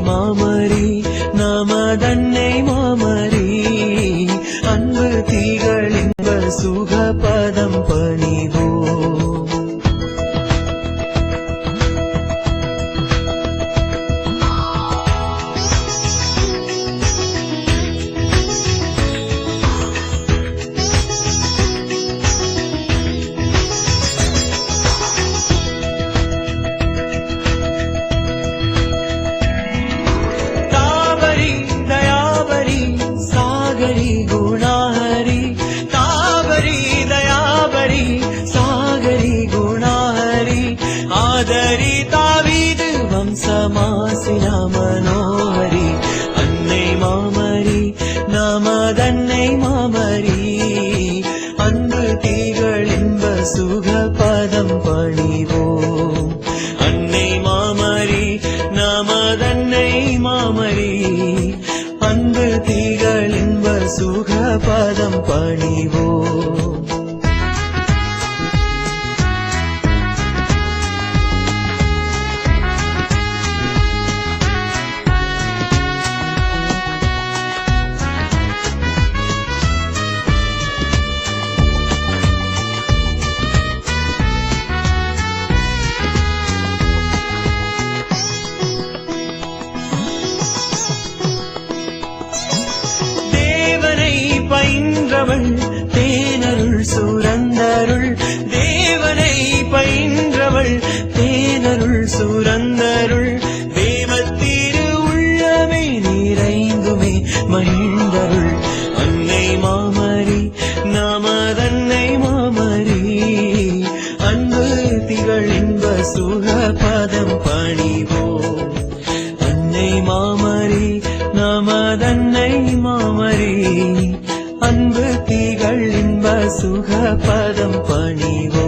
மாமரி நமதன்னை மாமரி அன்பு திகழின்ப சுகபதம் பணிவோ. ஆதரி தாவீது வம்சமாசினா மனோஹரி அன்னை மாமரி நமதன்னை மாமரி அன்பு திகழின்ப சுகபதம் பணிவோம். அன்னை மாமரி நமதன்னை மாமரி அன்பு திகழின்ப சுகபதம் பணிவோம். பயின்றவள் தேனருள் சுரந்தருள் தேவனை பயின்றவள் தேனருள் சுரந்தருள் தேவத்திரு உள்ளமே நிறைந்துமே மகிழ்ந்தருள் அன்னை மாமரி நமதன்னை மாமரி அன்பு திகழின்ப சுகபதம் பணிவோம். அன்னை மாமரி நமதன்னை மாமரி அன்பு திகழின்ப சுகபதம் பணிவோ.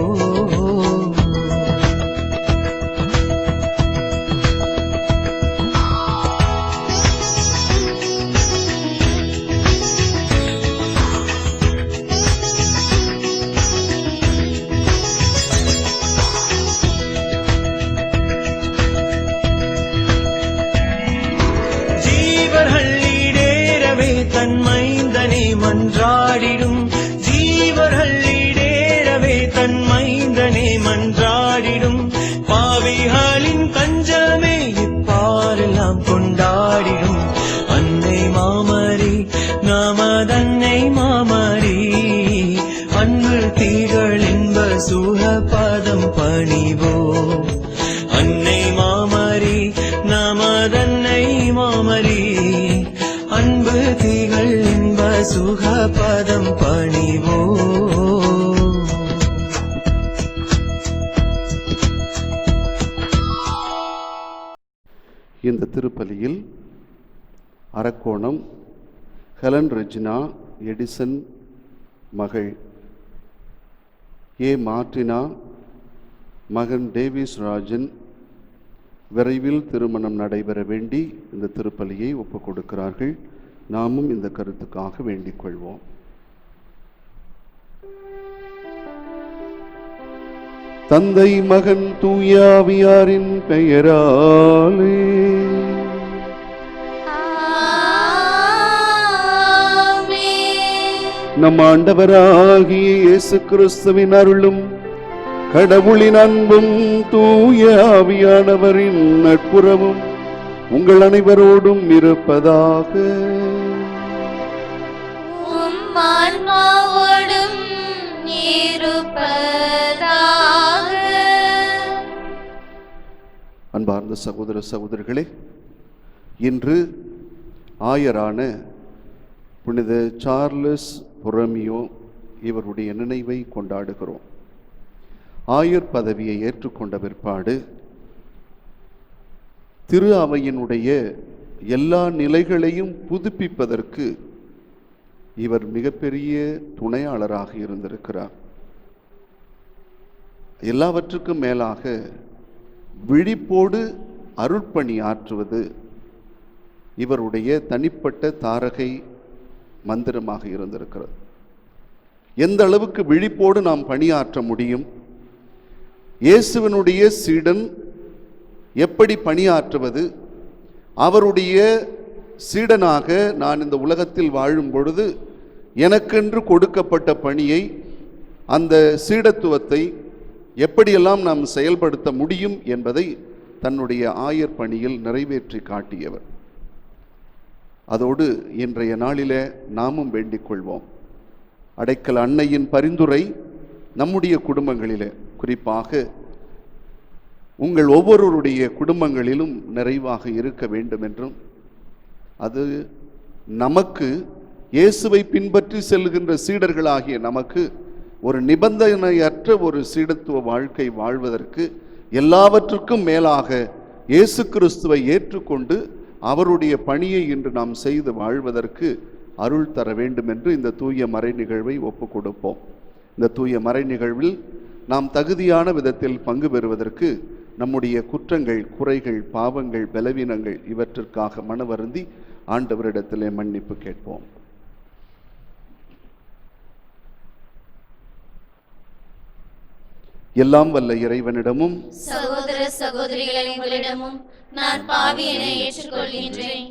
ஜீவர்கள் ஈடேறவே தன்மைந்தனே மன்றாடிடும் ஜீவர்கள் ஈடேறவே தன்மைந்தனே மன்றாடிடும் பாவிகளின் தஞ்சமே இப்பாரெல்லாம் கொண்டாடிடும் அன்னை மாமரி நமதன்னை மாமரி அன்பு திகழின்ப சுகபதம் பணிவோ. அன்னை மாமரி நமதன்னை மாமரி அன்பு திகழின்ப சுகபதம் பணிவோ. இந்த திருப்பலியில் அரக்கோணம் ஹெலன் ரெஜினா எடிசன் மகள் ஏ மார்டினா மகன் டேவிஸ் ராஜன் விரைவில் திருமணம் நடைபெற வேண்டி இந்த திருப்பலியை ஒப்புக் கொடுக்கிறார்கள். நாமும் இந்த கருத்துக்காக வேண்டிக் கொள்வோம். தந்தை மகன் தூய ஆவியாரின் பெயராலே நம் ஆண்டவராகிய இயேசு கிறிஸ்துவின் அருளும் கடவுளின் அன்பும் தூய ஆவியானவரின் நட்புறவும் உங்கள் அனைவரோடும் இருப்பதாக. அன்பார்ந்த சகோதர சகோதரிகளே, இன்று ஆயரான புனித சார்லஸ் பொரோமியோ இவருடைய நினைவை கொண்டாடுகிறோம். ஆயர் பதவியை ஏற்றுக்கொண்ட பிற்பாடு திரு அவையினுடைய எல்லா நிலைகளையும் புதுப்பிப்பதற்கு இவர் மிகப்பெரிய துணையாளராக இருந்திருக்கிறார். எல்லாவற்றுக்கும் மேலாக விழிப்போடு அருட்பணி ஆற்றுவது இவருடைய தனிப்பட்ட தாரகை மந்திரமாக இருந்திருக்கிறது. எந்த அளவுக்கு விழிப்போடு நாம் பணியாற்ற முடியும், இயேசுவினுடைய சீடன் எப்படி பணியாற்றுவது, அவருடைய சீடனாக நான் இந்த உலகத்தில் வாழும் பொழுது எனக்கென்று கொடுக்கப்பட்ட பணியை, அந்த சீடத்துவத்தை எப்படியெல்லாம் நாம் செயல்படுத்த முடியும் என்பதை தன்னுடைய ஆயர் பணியில் நிறைவேற்றி காட்டியவர். அதோடு இன்றைய நாளிலே நாமும் வேண்டிக் கொள்வோம். அடைக்கல அன்னையின் பரிந்துரை நம்முடைய குடும்பங்களிலே, குறிப்பாக உங்கள் ஒவ்வொருவருடைய குடும்பங்களிலும் நிறைவாக இருக்க வேண்டும் என்றும், அது நமக்கு இயேசுவை பின்பற்றி செல்கின்ற சீடர்களாகிய நமக்கு ஒரு நிபந்தனையற்ற ஒரு சீடத்துவ வாழ்க்கை வாழ்வதற்கு எல்லாவற்றுக்கும் மேலாக இயேசு கிறிஸ்துவை ஏற்றுக்கொண்டு அவருடைய பணியை இன்று நாம் செய்து வாழ்வதற்கு அருள் தர வேண்டும் என்று இந்த தூய மறை நிகழ்வை ஒப்புக் கொடுப்போம். இந்த தூய மறை நிகழ்வில் நாம் தகுதியான விதத்தில் பங்கு பெறுவதற்கு நம்முடைய குற்றங்கள், குறைகள், பாவங்கள், பலவீனங்கள் இவற்றிற்காக மனவருந்தி ஆண்டவரிடத்திலே மன்னிப்பு கேட்போம். எல்லாம் வல்ல இறைவனிடமும் சகோதர சகோதரிகளை உங்களிடமும் நான் பாவி என ஏற்றுக்கொள்கின்றேன்.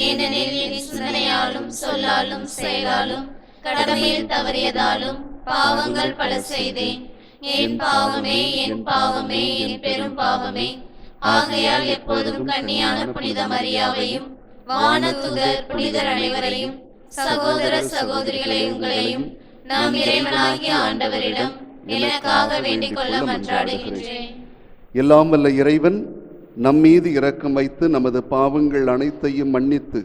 ஏனெனில் என் சிந்தனையாலும் சொல்லாலும் செயலாலும் கடமையில் தவறியதாலும் பாவங்கள் பல செய்தேன். என் பாவமே, என் பாவமே, என் பெரும் பாவமே. ஆகையால் எப்போதும் கன்னியான புனித மரியாவையும் வானதூதர் புனிதர் அனைவரையும் சகோதர சகோதரிகளை உங்களையும் நாம் இறைவனாகிய ஆண்டவரிடம் எனக்காக வேண்டிக் கொள்ள மன்றாடுகின்றேன். எல்லாம் வல்ல இறைவன் நம் மீது இரக்கம் வைத்து நமது பாவங்கள் அனைத்தையும் மன்னித்து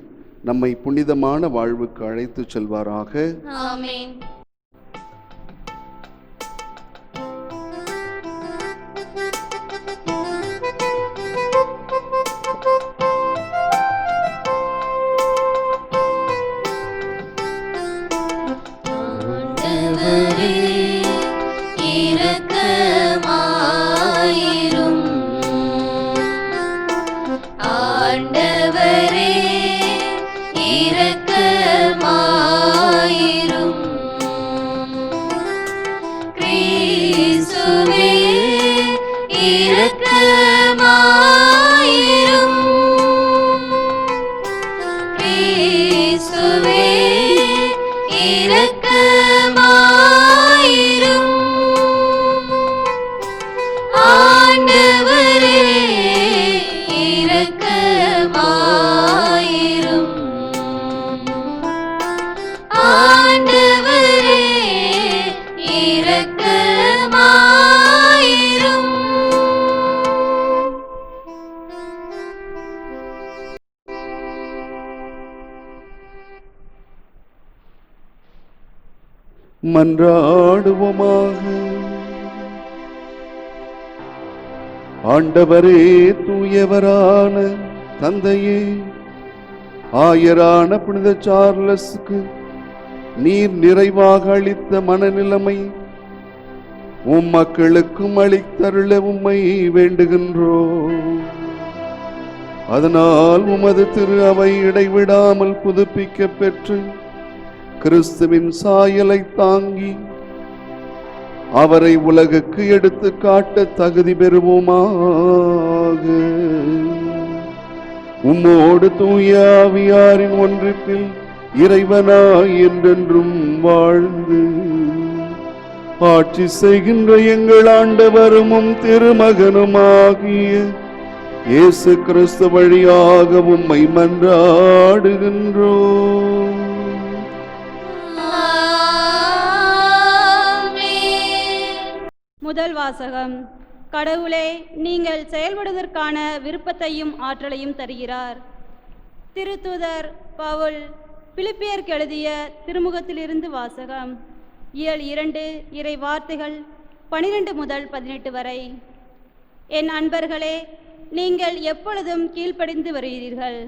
நம்மை புனிதமான வாழ்வுக்கு அழைத்து செல்வாராக. ஆமென். மன்றாடுவோமாக. ஆண்டவரே, தூயவரான தந்தையே, ஆயரான புனித சார்லஸுக்கு நீர் நிறைவாக அளித்த மனநிலைமை மக்களுக்கும் அளித்தருள உம்மை வேண்டுகின்றோம். அதனால் உமது திரு அவை இடைவிடாமல் புதுப்பிக்க பெற்று கிறிஸ்துவின் சாயலை தாங்கி அவரை உலகுக்கு எடுத்து காட்ட தகுதி பெறுவோமாக. உம்மோடு தூய ஆவியாரின் ஒன்றிப்பில் இறைவனாய் என்றென்றும் வாழ்ந்து ஆட்சி செய்கின்ற எங்கள் ஆண்டவரும் திருமகனுமாகிய இயேசு கிறிஸ்து வழியாக உம்மை மன்றாடுகின்றோம். முதல் வாசகம். கடவுளே, நீங்கள் செயல்படுவதற்கான விருப்பத்தையும் ஆற்றலையும் தருகிறார். திருத்தூதர் பவுல் பிலிப்பியருக்கு எழுதிய திருமுகத்திலிருந்து வாசகம். இயல் 2 இறை வார்த்தைகள் 12 முதல் 18 வரை. என் அன்பர்களே, நீங்கள் எப்பொழுதும் கீழ்ப்படிந்து வருகிறீர்கள்.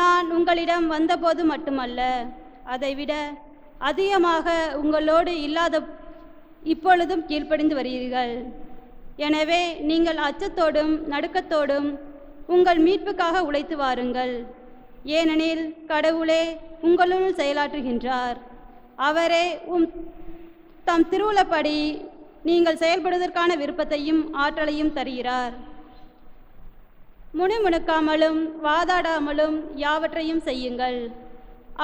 நான் உங்களிடம் வந்தபோது மட்டுமல்ல, அதைவிட அதிகமாக உங்களோடு இல்லாத இப்பொழுதும் கீழ்ப்படிந்து வருகிறீர்கள். எனவே நீங்கள் அச்சத்தோடும் நடுக்கத்தோடும் உங்கள் மீட்புக்காக உழைத்து வாருங்கள். ஏனெனில் கடவுளே உங்களுள் செயலாற்றுகின்றார். அவரே தம் திருவுளப்படி நீங்கள் செயல்படுவதற்கான விருப்பத்தையும் ஆற்றலையும் தருகிறார். முணுமுணுக்காமலும் வாதாடாமலும் யாவற்றையும் செய்யுங்கள்.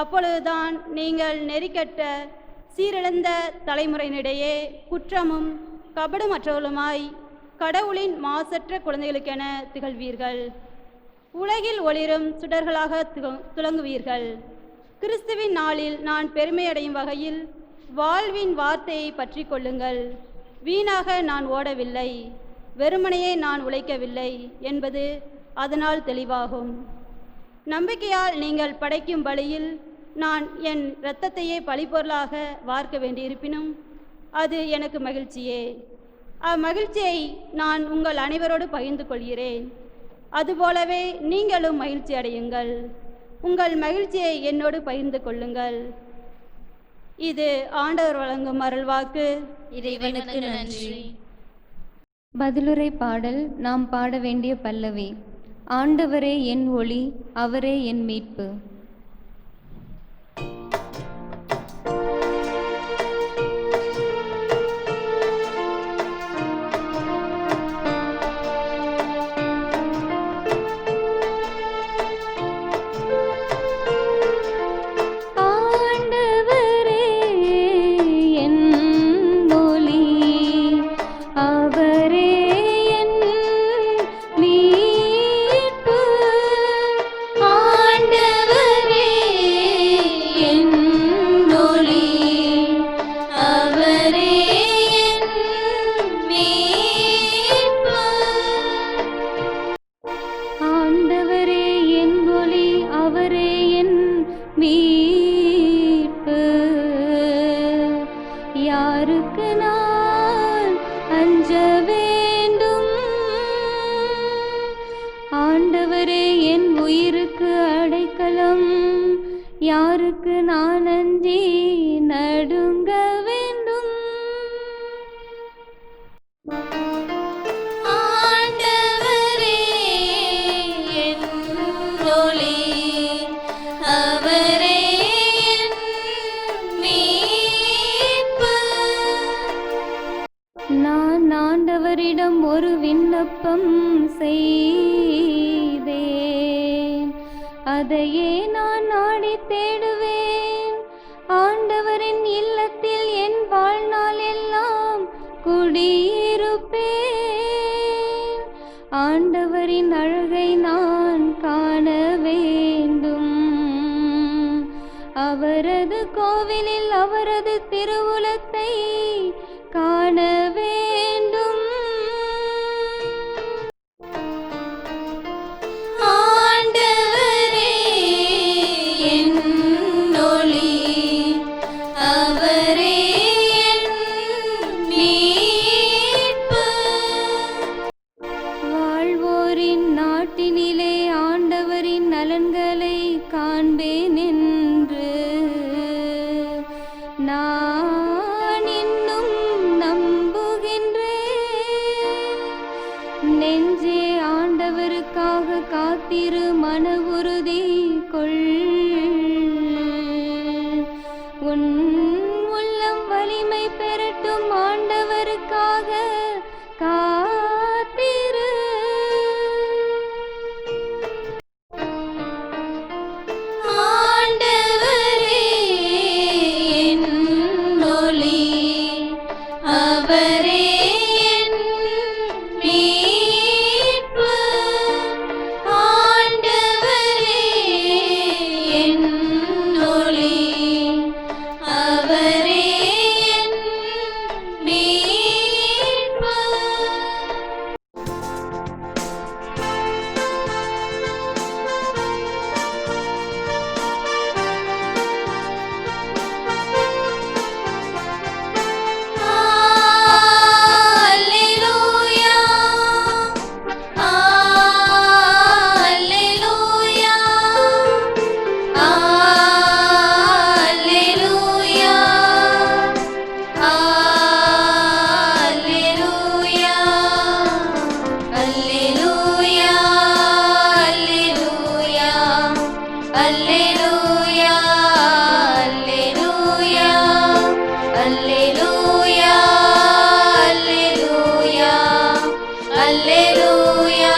அப்பொழுதுதான் நீங்கள் நெறிக்கட்ட சீரிழந்த தலைமுறையினிடையே குற்றமும் கபடுமற்றவர்களுமாய் கடவுளின் மாசற்ற குழந்தைகளுக்கென திகழ்வீர்கள். உலகில் ஒளிரும் சுடர்களாக துலங்குவீர்கள். கிறிஸ்துவின் நாளில் நான் பெருமையடையும் வகையில் வாழ்வின் வார்த்தையை பற்றி கொள்ளுங்கள். வீணாக நான் ஓடவில்லை, வெறுமனையே நான் உழைக்கவில்லை என்பது அதனால் தெளிவாகும். நம்பிக்கையால் நீங்கள் படைக்கும் பலியில் நான் என் இரத்தத்தையே பலிப்பொருளாக வார்க்க வேண்டியிருப்பினும் அது எனக்கு மகிழ்ச்சியே. அம்மகிழ்ச்சியை நான் உங்கள் அனைவரோடு பகிர்ந்து கொள்கிறேன். அதுபோலவே நீங்களும் மகிழ்ச்சி அடையுங்கள். உங்கள் மகிழ்ச்சியை என்னோடு பகிர்ந்து கொள்ளுங்கள். இது ஆண்டவர் வழங்கும் அருள்வாக்கு. இறைவனுக்கு நன்றி. பதிலுரை பாடல் நாம் பாட வேண்டிய பல்லவி. ஆண்டவரே என் ஒளி, அவரே என் மீட்பு. யாருக்கு நான் அஞ்ச வேண்டும்? ஆண்டவரே என் உயிருக்கு அடைக்கலம். யாருக்கு நான் அஞ்சி நடுங்க வேண்டும்? ஆண்டவரே என் ஒளி, அவரே நான் ஆண்டவரிடம் ஒரு விண்ணப்பம் செய்தேன், அதையே நான் நாடி தேடுவேன். ஆண்டவரின் இல்லத்தில் என் வாழ்நாள் எல்லாம் குடியிருப்பேன். ஆண்டவரின் அழகை நான் காண வேண்டும். அவரது கோவிலில் அவரது திருவுலத்தை காண வேண்டும். ஆண்டவரே என் ஒளி, அவரே என் மீட்பு. வாழ்வோரின் நாட்டினிலே ஆண்டவரின் நலன்களை காண்பேன் என்று நான் இன்னும் நம்புகின்றேன். நெஞ்சே ஆண்டவருக்காக காத்திரு, மன உறுதி கொள். உன் உள்ளம் வலிமை பெறட்டும், ஆண்டவருக்காக காத்திரு. ஆண்டவரே என் ஒளி, அவரே என் மீட்பு. ஆண்டவரே என் ஒளி, அவரே என் மீட்பு. Alleluia, Alleluia, Alleluia, Alleluia, Alleluia, Alleluia, Alleluia, Alleluia, Alleluia, Alleluia, Alleluia,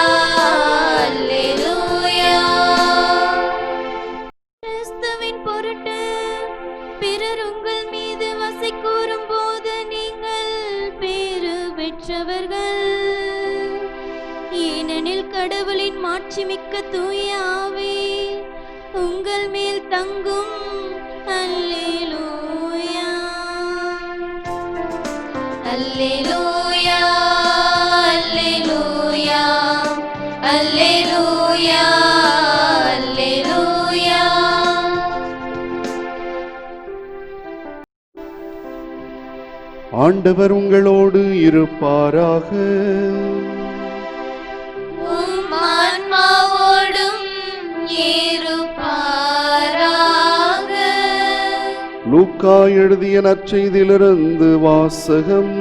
தங்கும். அல்லேலூயா அல்லேலூயா அல்லேலூயா அல்லேலூயா அல்லேலூயா. ஆண்டவர் உங்களோடு இருப்பாராக. உம் ஆன்மாவோடும் இருப்பாராக. லூக்கா எழுதிய நற்செய்தியிலிருந்து வாசகம்.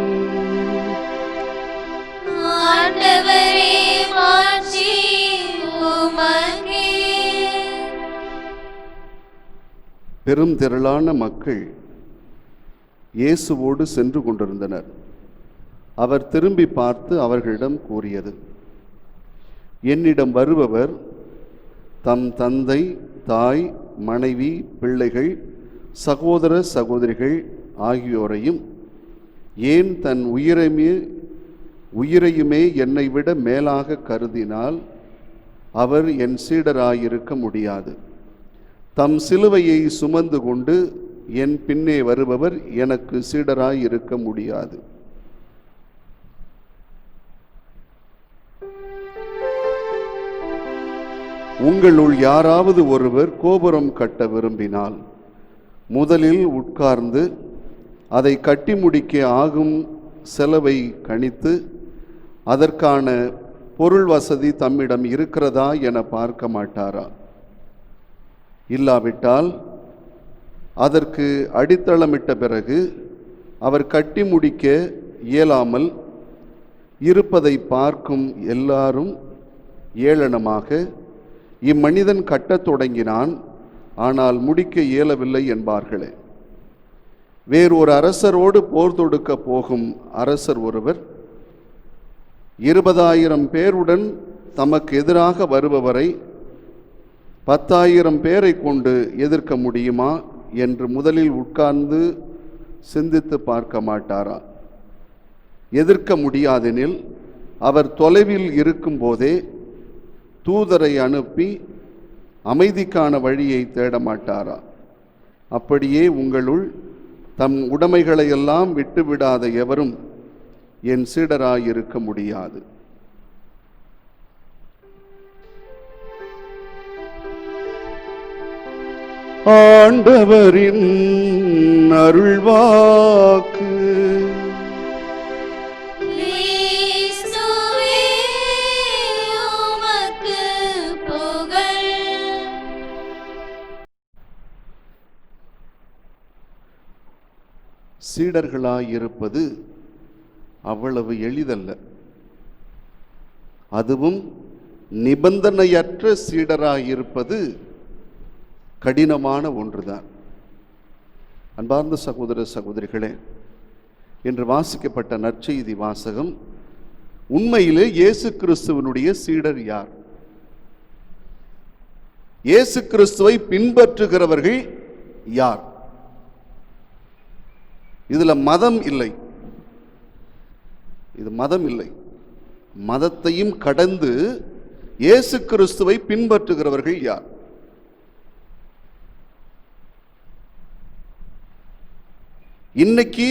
ஆண்டவரே மாட்சி உமக்கே. பெரும் திரளான மக்கள் இயேசுவோடு சென்று கொண்டிருந்தனர். அவர் திரும்பி பார்த்து அவர்களிடம் கூறியது, என்னிடம் வருபவர் தம் தந்தை, தாய், மனைவி, பிள்ளைகள், சகோதர சகோதரிகள் ஆகியோரையும் ஏன் தன் உயிரையுமே என்னை விட மேலாக கருதினால் அவர் என் சீடராயிருக்க முடியாது. தம் சிலுவையை சுமந்து கொண்டு என் பின்னே வருபவர் எனக்கு சீடராய் இருக்க முடியாது. உங்களுள் யாராவது ஒருவர் கோபுரம் கட்ட விரும்பினால் முதலில் உட்கார்ந்து அதை கட்டி முடிக்க ஆகும் செலவை கணித்து அதற்கான பொருள் வசதி தம்மிடம் இருக்கிறதா என பார்க்க மாட்டாரா? இல்லாவிட்டால் அதற்கு அடித்தளமிட்ட பிறகு அவர் கட்டி முடிக்க இயலாமல் இருப்பதை பார்க்கும் எல்லாரும் ஏளனமாக, இம்மனிதன் கட்டத் தொடங்கினான், ஆனால் முடிக்க இயலவில்லை என்பார்களே. வேறொரு அரசரோடு போர் தொடுக்க போகும் அரசர் ஒருவர் 20,000 பேருடன் தமக்கு எதிராக வருபவரை 10,000 பேரை கொண்டு எதிர்க்க முடியுமா என்று முதலில் உட்கார்ந்து சிந்தித்து பார்க்க மாட்டாரா? எதிர்க்க முடியாதெனில் அவர் தொலைவில் இருக்கும் போதே தூதரை அனுப்பி அமைதிக்கான வழியை தேட மாட்டாரா? அப்படியே உங்களுள் தம் உடைமைகளையெல்லாம் விட்டுவிடாத எவரும் என் சீடராயிருக்க முடியாது. ஆண்டவரின் அருள்வாக்கு. கிறிஸ்துவே உமக்கு புகழ். சீடர்களாயிருப்பது அவ்வளவு எளிதல்ல. அதுவும் நிபந்தனையற்ற சீடராயிருப்பது கடினமான ஒன்றுதான். அன்பார்ந்த சகோதர சகோதரிகளே, இன்று வாசிக்கப்பட்ட நற்செய்தி வாசகம் உண்மையிலே இயேசு கிறிஸ்துவனுடைய சீடர் யார்? இயேசு கிறிஸ்துவை பின்பற்றுகிறவர்கள் யார்? இதுல மதம் இல்லை. இது மதம் இல்லை. மதத்தையும் கடந்து இயேசு கிறிஸ்துவை பின்பற்றுகிறவர்கள் யார்? இன்னைக்கு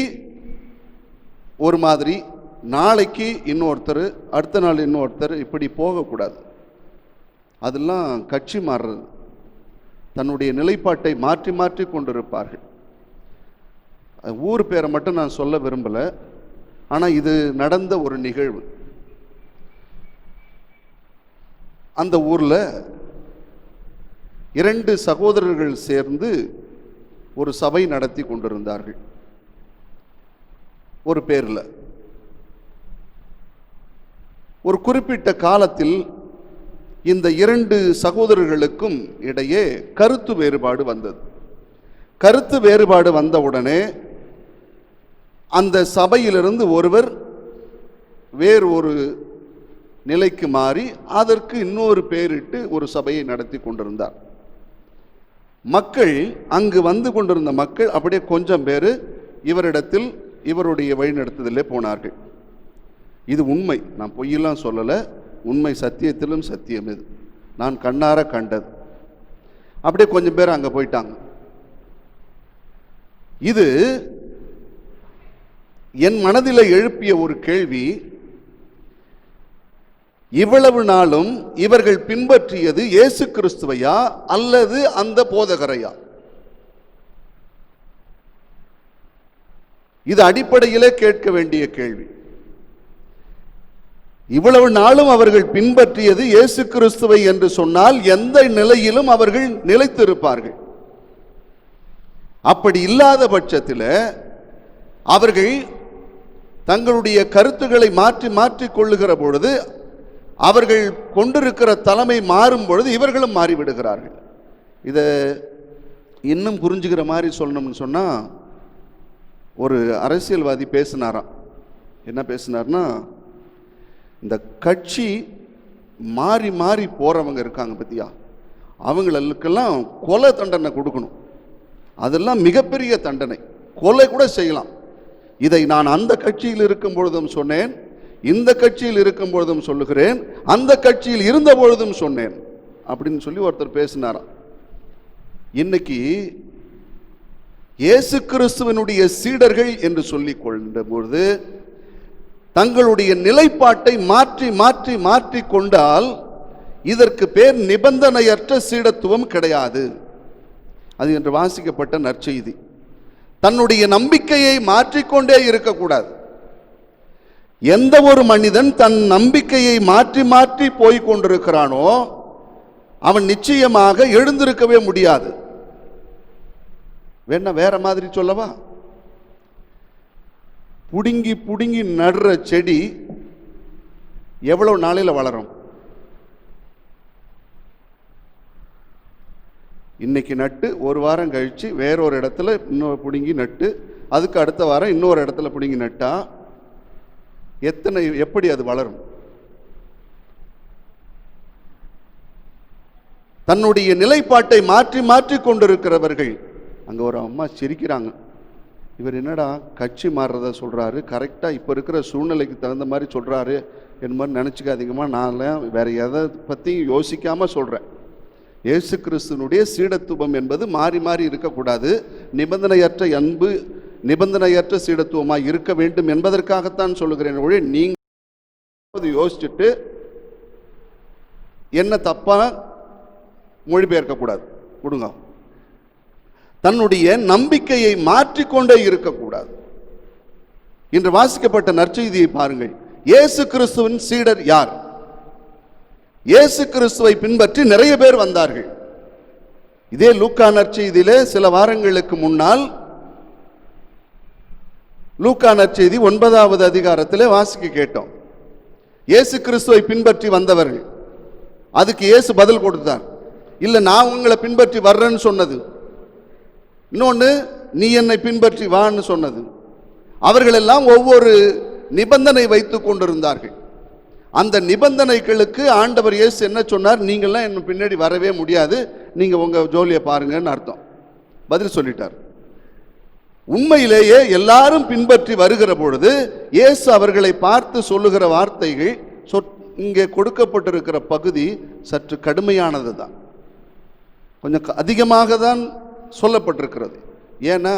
ஒரு மாதிரி, நாளைக்கு இன்னொருத்தர், அடுத்த நாள் இன்னொருத்தர், இப்படி போகக்கூடாது. அதெல்லாம் கட்சி மாறுறது. தன்னுடைய நிலைப்பாட்டை மாற்றி மாற்றி கொண்டிருப்பார்கள். ஊர் பேரை மட்டும் நான் சொல்ல விரும்பலை, ஆனால் இது நடந்த ஒரு நிகழ்வு. அந்த ஊரில் 2 சகோதரர்கள் சேர்ந்து ஒரு சபை நடத்தி கொண்டிருந்தார்கள். ஒரு பேரில் ஒரு குறிப்பிட்ட காலத்தில் இந்த 2 சகோதரர்களுக்கும் இடையே கருத்து வேறுபாடு வந்தது. கருத்து வேறுபாடு வந்தவுடனே அந்த சபையிலிருந்து ஒருவர் வேறு ஒரு நிலைக்கு மாறி அதற்கு இன்னொரு பேரிட்டு ஒரு சபையை நடத்தி கொண்டிருந்தார். மக்கள், அங்கு வந்து கொண்டிருந்த மக்கள் அப்படியே கொஞ்சம் பேர் இவரிடத்தில், இவருடைய வழிநடத்துதலே போனார்கள். இது உண்மை, நான் பொய்யெல்லாம் சொல்லலை, உண்மை, சத்தியத்திலும் சத்தியம். இது நான் கண்ணார கண்டது. அப்படியே கொஞ்சம் பேர் அங்கே போயிட்டாங்க. இது என் மனதில் எழுப்பிய ஒரு கேள்வி, இவ்வளவு நாளும் இவர்கள் பின்பற்றியது இயேசு கிறிஸ்துவையா அல்லது அந்த போதகரையா? இது அடிப்படையிலே கேட்க வேண்டிய கேள்வி. இவ்வளவு நாளும் அவர்கள் பின்பற்றியது இயேசு கிறிஸ்துவை என்று சொன்னால் எந்த நிலையிலும் அவர்கள் நிலைத்திருப்பார்கள். அப்படி இல்லாத பட்சத்தில் அவர்கள் தங்களுடைய கருத்துக்களை மாற்றி மாற்றிக் கொள்ளுகிற பொழுது, அவர்கள் கொண்டிருக்கிற தலைமை மாறும் பொழுது இவர்களும் மாறிவிடுகிறார்கள். இதை இன்னும் புரிஞ்சுக்கிற மாதிரி சொல்லணும்னு சொன்னால், ஒரு அரசியல்வாதி பேசினாராம். என்ன பேசினார்னா, இந்த கட்சி மாறி மாறி போகிறவங்க இருக்காங்க பற்றியா, அவங்களுக்கெல்லாம் கொலை தண்டனை கொடுக்கணும். அதெல்லாம் மிகப்பெரிய தண்டனை, கொலை கூட செய்யலாம். இதை நான் அந்த கட்சியில் இருக்கும் பொழுதும் சொன்னேன், இந்த கட்சியில் இருக்கும் பொழுதும் சொல்லுகிறேன், அந்த கட்சியில் இருந்த பொழுதும் சொன்னேன் அப்படின்னு சொல்லி ஒருத்தர் பேசினாராம். இன்னைக்கு இயேசு கிறிஸ்துவனுடைய சீடர்கள் என்று சொல்லிக் கொண்ட பொழுது தங்களுடைய நிலைப்பாட்டை மாற்றி மாற்றி மாற்றி கொண்டால் இதற்கு பேர் நிபந்தனையற்ற சீடத்துவம் கிடையாது. அது என்று வாசிக்கப்பட்ட நற்செய்தி. தன்னுடைய நம்பிக்கையை மாற்றிக்கொண்டே இருக்கக்கூடாது. எந்த ஒரு மனிதன் தன் நம்பிக்கையை மாற்றி மாற்றி போய் கொண்டிருக்கிறானோ அவன் நிச்சயமாக எழுந்திருக்கவே முடியாது. வேற மாதிரி சொல்லவா, புடுங்கி புடுங்கி நடுற செடி எவ்வளவு நாளையில் வளரும்? இன்னைக்கு நட்டு ஒரு வாரம் கழிச்சு வேறொரு இடத்துல இன்னொரு பிடுங்கி நட்டு அதுக்கு அடுத்த வாரம் இன்னொரு இடத்துல பிடுங்கி நட்டா எப்படி அது வளரும்? தன்னுடைய நிலைப்பாட்டை மாற்றி மாற்றி கொண்டிருக்கிறவர்கள். அங்கே ஒரு அம்மா சிரிக்கிறாங்க, இவர் என்னடா கட்சி மாறுறத சொல்கிறாரு, கரெக்டாக இப்போ இருக்கிற சூழ்நிலைக்கு தகுந்த மாதிரி சொல்கிறாரு என் மாதிரி நினச்சிக்காதீங்கம்மா, நான் வேற எதை பற்றியும் யோசிக்காமல் சொல்கிறேன். இயேசு கிறிஸ்துவனுடைய சீடத்துவம் என்பது மாறி மாறி இருக்கக்கூடாது. நிபந்தனையற்ற அன்பு, நிபந்தனையற்ற சீடத்துவமாக இருக்க வேண்டும் என்பதற்காகத்தான் சொல்லுகிறேன். ஒழி நீங்கள் யோசிச்சுட்டு என்ன தப்பாக மொழிபெயர்க்கக்கூடாது. கொடுங்க, தன்னுடைய நம்பிக்கையை மாற்றிக்கொண்டே இருக்கக்கூடாது. இன்று வாசிக்கப்பட்ட நற்செய்தியை பாருங்கள். இயேசு கிறிஸ்துவின் சீடர் யார்? இயேசு கிறிஸ்துவை பின்பற்றி நிறைய பேர் வந்தார்கள். இதே லூக்கா நற்செய்தியிலே சில வாரங்களுக்கு முன்னால் லூக்கா நற்செய்தி 9வது அதிகாரத்திலே வாசிக்க கேட்டோம். இயேசு கிறிஸ்துவை பின்பற்றி வந்தவர்கள். அதுக்கு இயேசு பதில் கொடுத்தார். இல்லை, நான் உங்களை பின்பற்றி வர்றேன்னு சொன்னது. இன்னொன்று, நீ என்னை பின்பற்றி வான்னு சொன்னது. அவர்களெல்லாம் ஒவ்வொரு நிபந்தனை வைத்து கொண்டிருந்தார்கள். அந்த நிபந்தனைகளுக்கு ஆண்டவர் இயேசு என்ன சொன்னார்? நீங்கள்லாம் என்ன பின்னாடி வரவே முடியாது, நீங்கள் உங்கள் ஜோலியை பாருங்கன்னு அர்த்தம். பதில் சொல்லிட்டார். உண்மையிலேயே எல்லாரும் பின்பற்றி வருகிற பொழுது இயேசு அவர்களை பார்த்து சொல்லுகிற வார்த்தைகள் இங்கே கொடுக்கப்பட்டிருக்கிற பகுதி சற்று கடுமையானது தான், கொஞ்சம் அதிகமாக தான் சொல்லப்பட்டிருக்கிறது. ஏன்னா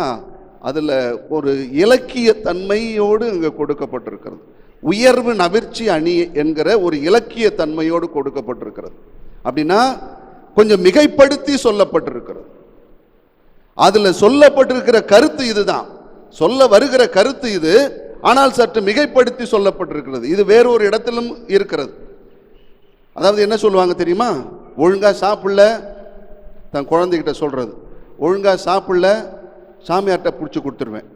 அதில் ஒரு இலக்கிய தன்மையோடு இங்கே கொடுக்கப்பட்டிருக்கிறது. உயர்வு நவிர்ச்சி அணி என்கிற ஒரு இலக்கிய தன்மையோடு கொடுக்கப்பட்டிருக்கிறது. அப்படின்னா கொஞ்சம் மிகைப்படுத்தி சொல்லப்பட்டிருக்கிறது. அதில் சொல்லப்பட்டிருக்கிற கருத்து இதுதான், சொல்ல வருகிற கருத்து இது, ஆனால் சற்று மிகைப்படுத்தி சொல்லப்பட்டிருக்கிறது. இது வேறொரு இடத்திலும் இருக்கிறது. அதாவது என்ன சொல்லுவாங்க தெரியுமா? ஒழுங்கா சாப்பிடல, தன் குழந்தைகிட்ட சொல்றது, ஒழுங்கா சாப்பிடல சாமியார்கிட்ட பிடிச்சி கொடுத்துருவேன்.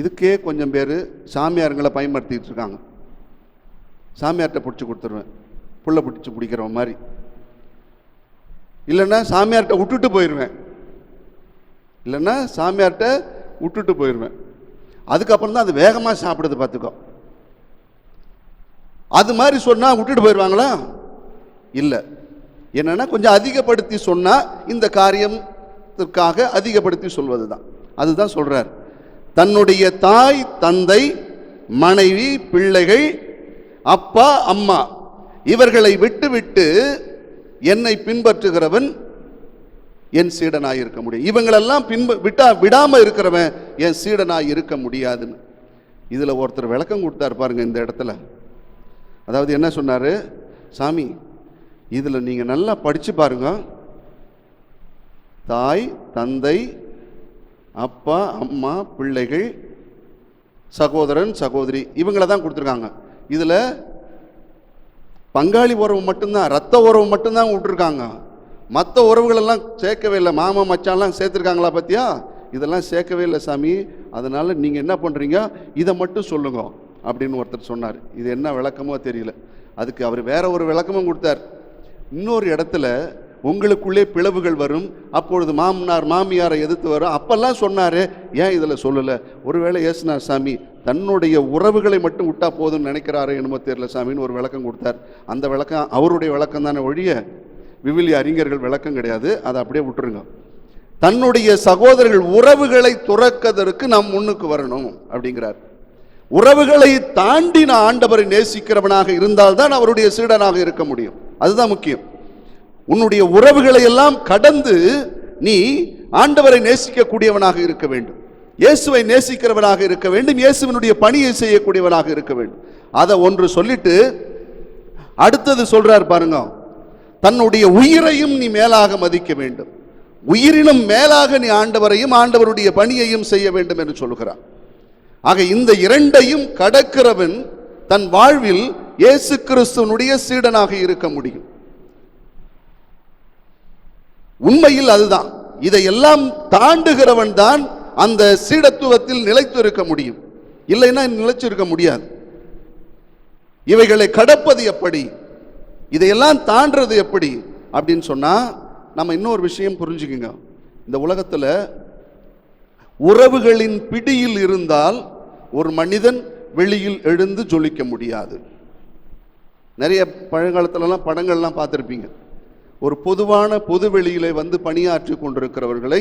இதுக்கே கொஞ்சம் பேர் சாமியாருங்களை பயன்படுத்திட்டு இருக்காங்க. சாமியார்கிட்ட பிடிச்சி கொடுத்துருவேன், புள்ள பிடிச்சி பிடிக்கிறவன் மாதிரி. இல்லைன்னா சாமியார்கிட்ட விட்டுட்டு போயிடுவேன், இல்லைன்னா சாமியார்கிட்ட விட்டுட்டு போயிடுவேன். அதுக்கப்புறம் தான் அது வேகமாக சாப்பிடுது, பார்த்துக்கோ. அது மாதிரி சொன்னால் விட்டுட்டு போயிடுவாங்களா? இல்லை. என்னன்னா கொஞ்சம் அதிகப்படுத்தி சொன்னால் இந்த காரியத்திற்காக அதிகப்படுத்தி சொல்வது தான். அதுதான் சொல்கிறார். தன்னுடைய தாய் தந்தை மனைவி பிள்ளைகள் அப்பா அம்மா இவர்களை விட்டு விட்டு என்னை பின்பற்றுகிறவன் என் சீடனாய் இருக்க முடியும். இவங்களெல்லாம் விடாம இருக்கிறவன் என் சீடனாய் இருக்க முடியாதுன்னு இதுல ஒருத்தர் விளக்கம் கொடுத்தார் பாருங்க இந்த இடத்துல. அதாவது என்ன சொன்னாரு, சாமி இதுல நீங்க நல்லா படிச்சு பாருங்க, தாய் தந்தை அப்பா அம்மா பிள்ளைகள் சகோதரன் சகோதரி இவங்கள தான் கொடுத்துருக்காங்க. இதுல பங்காளி உறவு மட்டும்தான், ரத்த உறவு மட்டும்தான் விட்டுருக்காங்க. மற்ற உறவுகளெல்லாம் சேர்க்கவே இல்லை. மாமா மச்சான்லாம் சேர்த்துருக்காங்களா பத்தியா? இதெல்லாம் சேர்க்கவே இல்லை சாமி. அதனால நீங்க என்ன பண்றீங்க, இதை மட்டும் சொல்லுங்க அப்படின்னு ஒருத்தர் சொன்னார். இது என்ன விளக்கமோ தெரியல. அதுக்கு அவர் வேற ஒரு விளக்கமும் கொடுத்தார். இன்னொரு இடத்துல உங்களுக்குள்ளே பிளவுகள் வரும், அப்பொழுது மாமனார் மாமியாரை எதிர்த்து வரும், அப்பெல்லாம் சொன்னாரு, ஏன் இதில் சொல்லலை? ஒருவேளை ஏசுனார் சாமி தன்னுடைய உறவுகளை மட்டும் விட்டா போதும்னு நினைக்கிறாரு என்னமோ தெரியல சாமின்னு ஒரு விளக்கம் கொடுத்தார். அந்த விளக்கம் அவருடைய விளக்கம் தானே ஒழிய விவிலிய அறிஞர்கள் விளக்கம் கிடையாது. அதை அப்படியே விட்டுருங்க. தன்னுடைய சகோதரர்கள் உறவுகளை துறக்கதற்கு நாம் முன்னுக்கு வரணும் அப்படிங்கிறார். உறவுகளை தாண்டி நான் ஆண்டவரை நேசிக்கிறவனாக இருந்தால்தான் அவருடைய சீடனாக இருக்க முடியும். அதுதான் முக்கியம். உன்னுடைய உறவுகளை எல்லாம் கடந்து நீ ஆண்டவரை நேசிக்கக்கூடியவனாக இருக்க வேண்டும், இயேசுவை நேசிக்கிறவனாக இருக்க வேண்டும், இயேசுவினுடைய பணியை செய்யக்கூடியவனாக இருக்க வேண்டும். அதை ஒன்று சொல்லிட்டு அடுத்தது சொல்றார் பாருங்க, தன்னுடைய உயிரையும் நீ மேலாக மதிக்க வேண்டும், உயிரினும் மேலாக நீ ஆண்டவரையும் ஆண்டவருடைய பணியையும் செய்ய வேண்டும் என்று சொல்கிறார். ஆக இந்த இரண்டையும் கடக்கிறவன் தன் வாழ்வில் இயேசு கிறிஸ்துவனுடைய சீடனாக இருக்க முடியும். உண்மையில் அதுதான். இதையெல்லாம் தாண்டுகிறவன் தான் அந்த சீடத்துவத்தில் நிலைத்து இருக்க முடியும். இல்லைன்னா நிலைச்சிருக்க முடியாது. இவைகளை கடப்பது எப்படி, இதையெல்லாம் தாண்டது எப்படி அப்படின்னு சொன்னா நம்ம இன்னொரு விஷயம் புரிஞ்சுக்குங்க. இந்த உலகத்துல உறவுகளின் பிடியில் இருந்தால் ஒரு மனிதன் வெளியில் எழுந்து ஜொலிக்க முடியாது. நிறைய பழங்காலத்துலலாம் படங்கள்லாம் பார்த்துருப்பீங்க. ஒரு பொதுவான பொது வெளியிலே வந்து பணியாற்றி கொண்டிருக்கிறவர்களை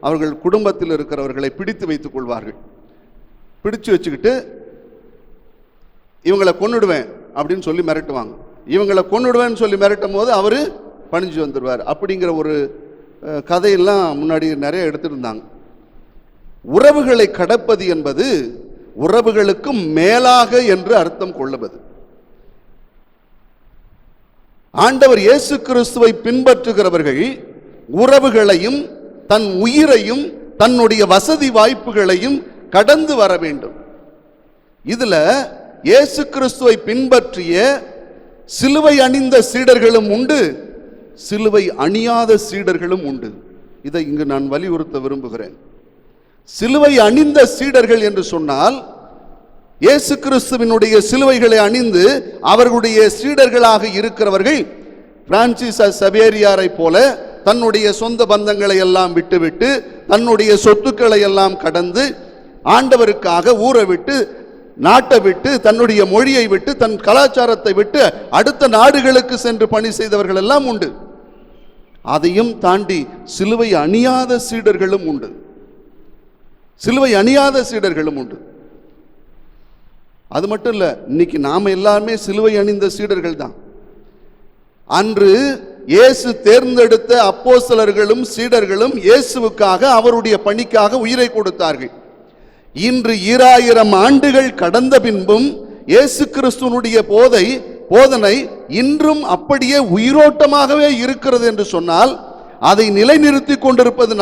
அவர்கள் குடும்பத்தில் இருக்கிறவர்களை பிடித்து வைத்துக் கொள்வார்கள். பிடிச்சு வச்சுக்கிட்டு இவங்களை கொன்னுடுவேன் அப்படின்னு சொல்லி மிரட்டுவாங்க. இவங்களை கொன்னுடுவேன்னு சொல்லி மிரட்டும் போது அவரு பணிஞ்சு வந்துடுவார். அப்படிங்கிற ஒரு கதையெல்லாம் முன்னாடி நிறைய எடுத்திருந்தாங்க. உறவுகளை கடப்பது என்பது உறவுகளுக்கும் மேலாக என்று அர்த்தம் கொள்ளுவது. ஆண்டவர் இயேசு கிறிஸ்துவை பின்பற்றுகிறவர்கள் உறவுகளையும் தன் உயிரையும் தன்னுடைய வசதி வாய்ப்புகளையும் கடந்து வர வேண்டும். இதுல இயேசு கிறிஸ்துவை பின்பற்றிய சிலுவை அணிந்த சீடர்களும் உண்டு, சிலுவை அணியாத சீடர்களும் உண்டு. இதை இங்கு நான் வலியுறுத்த விரும்புகிறேன். சிலுவை அணிந்த சீடர்கள் என்று சொன்னால் இயேசு கிறிஸ்துவினுடைய சிலுவைகளை அணிந்து அவர்களுடைய சீடர்களாக இருக்கிறவர்கள் பிரான்சிஸ் சவேரியாரை போல தன்னுடைய சொந்த பந்தங்களை எல்லாம் விட்டுவிட்டு தன்னுடைய சொத்துக்களை எல்லாம் கடந்து ஆண்டவருக்காக ஊரை விட்டு நாட்டை விட்டு தன்னுடைய மொழியை விட்டு தன் கலாச்சாரத்தை விட்டு அடுத்த நாடுகளுக்கு சென்று பணி செய்தவர்கள் எல்லாம் உண்டு. அதையும் தாண்டி சிலுவை அணியாத சீடர்களும் உண்டு, சிலுவை அணியாத சீடர்களும் உண்டு. அது மட்டும் இல்ல, இன்னைக்கு நாம எல்லாருமே சிலுவை அணிந்த சீடர்கள் தான். அன்று இயேசு தேர்ந்தெடுத்த அப்போஸ்தலர்களும் சீடர்களும் இயேசுவுக்காக அவருடைய பணிக்காக உயிரை கொடுத்தார்கள். இன்று 2000 ஆண்டுகள் கடந்த பின்பும் இயேசு கிறிஸ்துவனுடைய போதனை இன்றும் அப்படியே உயிரோட்டமாகவே இருக்கிறது என்று சொன்னால் அதை நிலைநிறுத்தி கொண்டிருப்பது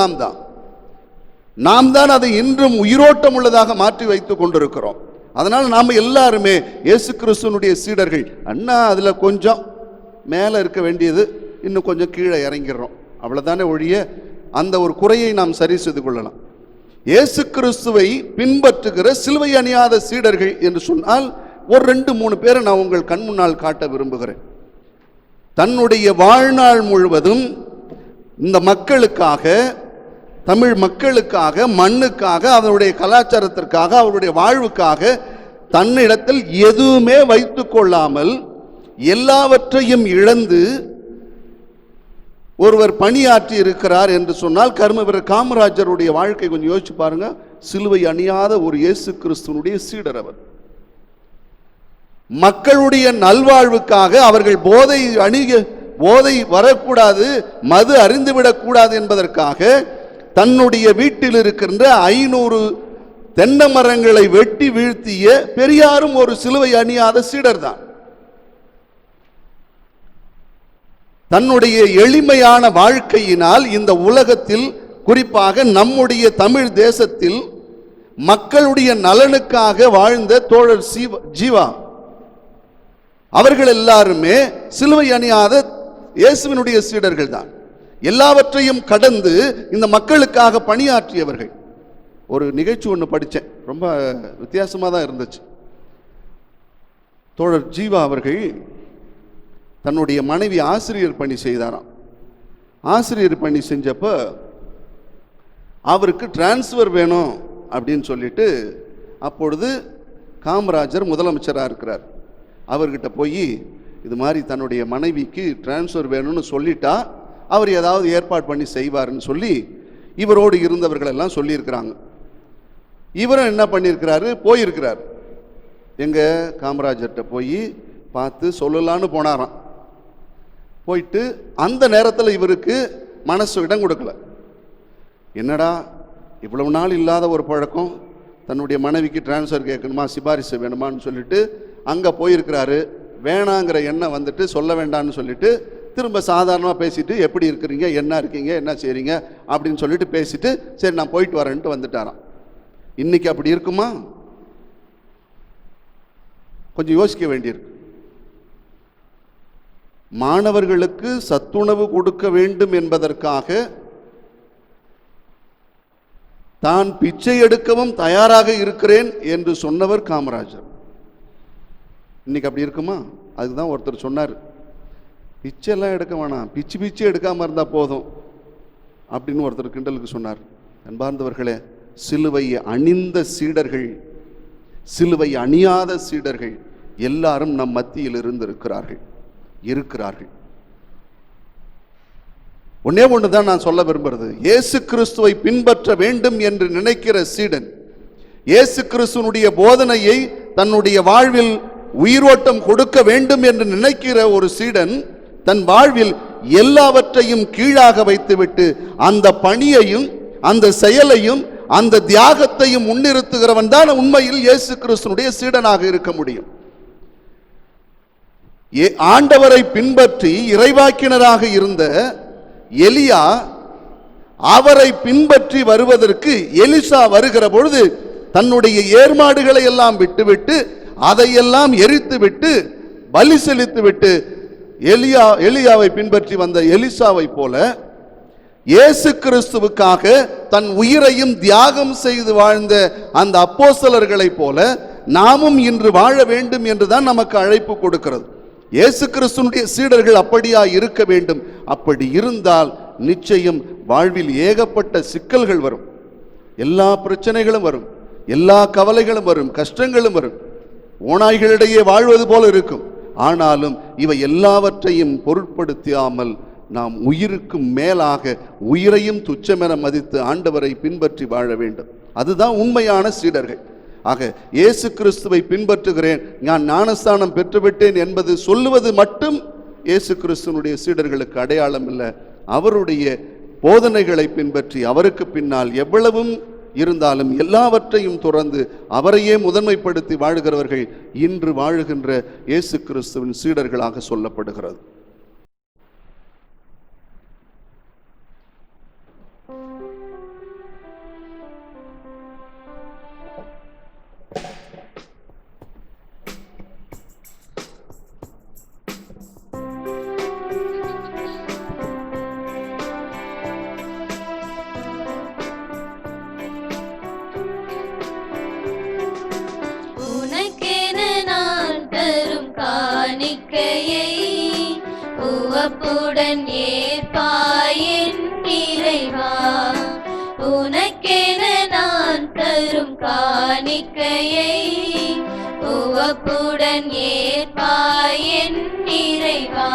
நாம் தான் அதை இன்றும் உயிரோட்டம் உள்ளதாக மாற்றி வைத்துக் கொண்டிருக்கிறோம். அதனால் நாம் எல்லாருமே இயேசு கிறிஸ்துவனுடைய சீடர்கள். அண்ணா அதுல கொஞ்சம் மேலே இருக்க வேண்டியது இன்னும் கொஞ்சம் கீழே இறங்கிடுறோம், அவ்வளவுதானே ஒழிய அந்த ஒரு குறையை நாம் சரி செய்து கொள்ளலாம். இயேசு கிறிஸ்துவை பின்பற்றுகிற சிலுவை அணியாத சீடர்கள் என்று சொன்னால் ஒரு 2-3 பேரை நான் உங்கள் கண் முன்னால் காட்ட விரும்புகிறேன். தன்னுடைய வாழ்நாள் முழுவதும் இந்த மக்களுக்காக, தமிழ் மக்களுக்காக, மண்ணுக்காக, அவருடைய கலாச்சாரத்திற்காக, அவருடைய வாழ்வுக்காக தன்னிடத்தில் எதுவுமே வைத்துக் கொள்ளாமல் எல்லாவற்றையும் இழந்து ஒருவர் பணியாற்றி இருக்கிறார் என்று சொன்னால் கர்மவீரர் காமராஜருடைய வாழ்க்கை கொஞ்சம் யோசிச்சு பாருங்க. சிலுவை அணியாத ஒரு இயேசு கிறிஸ்துவனுடைய சீடர் அவர். மக்களுடைய நல்வாழ்வுக்காக அவர்கள் போதை போதை வரக்கூடாது, மது அறிந்துவிடக்கூடாது என்பதற்காக தன்னுடைய வீட்டில் இருக்கின்ற 500 தென்னை மரங்களை வெட்டி வீழ்த்திய பெரியாரும் ஒரு சிலுவை அணியாத சீடர் தான். தன்னுடைய எளிமையான வாழ்க்கையினால் இந்த உலகத்தில், குறிப்பாக நம்முடைய தமிழ் தேசத்தில் மக்களுடைய நலனுக்காக வாழ்ந்த தோழர் ஜீவா அவர்கள் எல்லாருமே சிலுவை அணியாத இயேசுவினுடைய சீடர்கள் தான். எல்லாவற்றையும் கடந்து இந்த மக்களுக்காக பணியாற்றியவர்கள். ஒரு நிகழ்ச்சி ஒன்று படித்தேன், ரொம்ப வித்தியாசமாக தான் இருந்துச்சு. தோழர் ஜீவா அவர்கள் தன்னுடைய மனைவி ஆசிரியர் பணி செய்தாராம். ஆசிரியர் பணி செஞ்சப்போ அவருக்கு டிரான்ஸ்ஃபர் வேணும் அப்படின்னு சொல்லிட்டு, அப்பொழுது காமராஜர் முதலமைச்சராக இருக்கிறார். அவர்கிட்ட போய் இது மாதிரி தன்னுடைய மனைவிக்கு டிரான்ஸ்ஃபர் வேணும்னு சொல்லிட்டா அவர் ஏதாவது ஏற்பாடு பண்ணி செய்வார்னு சொல்லி இவரோடு இருந்தவர்கள் எல்லாம் சொல்லியிருக்கிறாங்க. இவரும் என்ன பண்ணியிருக்கிறாரு, போயிருக்கிறார். எங்கள் காமராஜர்கிட்ட போய் பார்த்து சொல்லலான்னு போனாராம். போயிட்டு அந்த நேரத்தில் இவருக்கு மனசு இடம் கொடுக்கல. என்னடா இவ்வளவு நாள் இல்லாத ஒரு பழக்கம், தன்னுடைய மனைவிக்கு டிரான்ஸ்ஃபர் கேட்கணுமா, சிபாரிசு வேணுமான்னு சொல்லிட்டு அங்கே போயிருக்கிறாரு. வேணாங்கிற எண்ணம் வந்துட்டு சொல்ல வேண்டான்னு சொல்லிட்டு திரும்ப சாதாரணமாக பேசிட்டு, எப்படி இருக்கிறீங்க, என்ன இருக்கீங்க, என்ன செய்கிறீங்க அப்படின்னு சொல்லிட்டு பேசிட்டு, சரி நான் போயிட்டு வரேன்ட்டு வந்துட்டாராம். இன்னைக்கு அப்படி இருக்குமா? கொஞ்சம் யோசிக்க வேண்டியிருக்கு. மாணவர்களுக்கு சத்துணவு கொடுக்க வேண்டும் என்பதற்காக தான் பிச்சை எடுக்கவும் தயாராக இருக்கிறேன் என்று சொன்னவர் காமராஜர். இன்னைக்கு அப்படி இருக்குமா? அதுதான் ஒருத்தர் சொன்னார், பிச்சைலாம் எடுக்க வேணாம், பிச்சு எடுக்காமல் இருந்தால் போதும் அப்படின்னு ஒருத்தர் கிண்டலுக்கு சொன்னார். அன்பார்ந்தவர்களே, சிலுவை அணிந்த சீடர்கள், சிலுவை அணியாத சீடர்கள் எல்லாரும் நம் மத்தியில் இருக்கிறார்கள். ஒன்னே ஒன்று தான் நான் சொல்ல விரும்புறது, இயேசு கிறிஸ்துவை பின்பற்ற வேண்டும் என்று நினைக்கிற சீடன், இயேசு கிறிஸ்துவனுடைய போதனையை தன்னுடைய வாழ்வில் உயிரோட்டம் கொடுக்க வேண்டும் என்று நினைக்கிற ஒரு சீடன் தன் வாழ்வில் எல்லாவற்றையும் கீழாக வைத்துவிட்டு அந்த பணியையும் அந்த செயலையும் அந்த தியாகத்தையும் முன்னிறுத்துகிறவன் தான் உண்மையில் இயேசு கிறிஸ்துவனுடைய சீடனாக இருக்க முடியும். ஆண்டவரை பின்பற்றி இறைவாக்கினராக இருந்த எலியா அவரை பின்பற்றி வருவதற்கு எலிசா வருகிற பொழுது தன்னுடைய ஏர்மாடுகளை எல்லாம் விட்டுவிட்டு அதையெல்லாம் எரித்துவிட்டு பலி செலுத்திவிட்டு எலியாவை பின்பற்றி வந்த எலிசாவை போல இயேசு கிறிஸ்துவுக்காக தன் உயிரையும் தியாகம் செய்து வாழ்ந்த அந்த அப்போஸ்தலர்களைப் போல நாமும் இன்று வாழ வேண்டும் என்றுதான் நமக்கு அழைப்பு கொடுக்கிறது. இயேசு கிறிஸ்துவினுடைய சீடர்கள் அப்படியா இருக்க வேண்டும். அப்படி இருந்தால் நிச்சயம் வாழ்வில் ஏகப்பட்ட சிக்கல்கள் வரும், எல்லா பிரச்சனைகளும் வரும், எல்லா கவலைகளும் வரும், கஷ்டங்களும் வரும், ஓநாய்களிடையே வாழ்வது போல இருக்கும். ஆனாலும் இவை எல்லாவற்றையும் பொருட்படுத்தாமல் நாம் உயிருக்கு மேலாக உயிரையும் துச்சமென மதித்து ஆண்டவரை பின்பற்றி வாழ வேண்டும். அதுதான் உண்மையான சீடர்கள். ஆக இயேசு கிறிஸ்துவை பின்பற்றுகிறேன், நான் ஞானஸ்தானம் பெற்றுவிட்டேன் என்பது சொல்லுவது மட்டும் இயேசு கிறிஸ்துவனுடைய சீடர்களுக்கு அடையாளம் இல்லை. அவருடைய போதனைகளை பின்பற்றி அவருக்கு பின்னால் எவ்வளவும் இருந்தாலும் எல்லாவற்றையும் துறந்து அவரையே முதன்மைப்படுத்தி வாழ்கிறவர்கள் இன்று வாழுகின்ற இயேசு கிறிஸ்துவின் சீடர்களாக சொல்லப்படுகிறது. உவப்புடன் ஏற்பாயின் இறைவா, உனக்கென நான் தரும் காணிக்கையை உவப்புடன் ஏற்பாயின் இறைவா.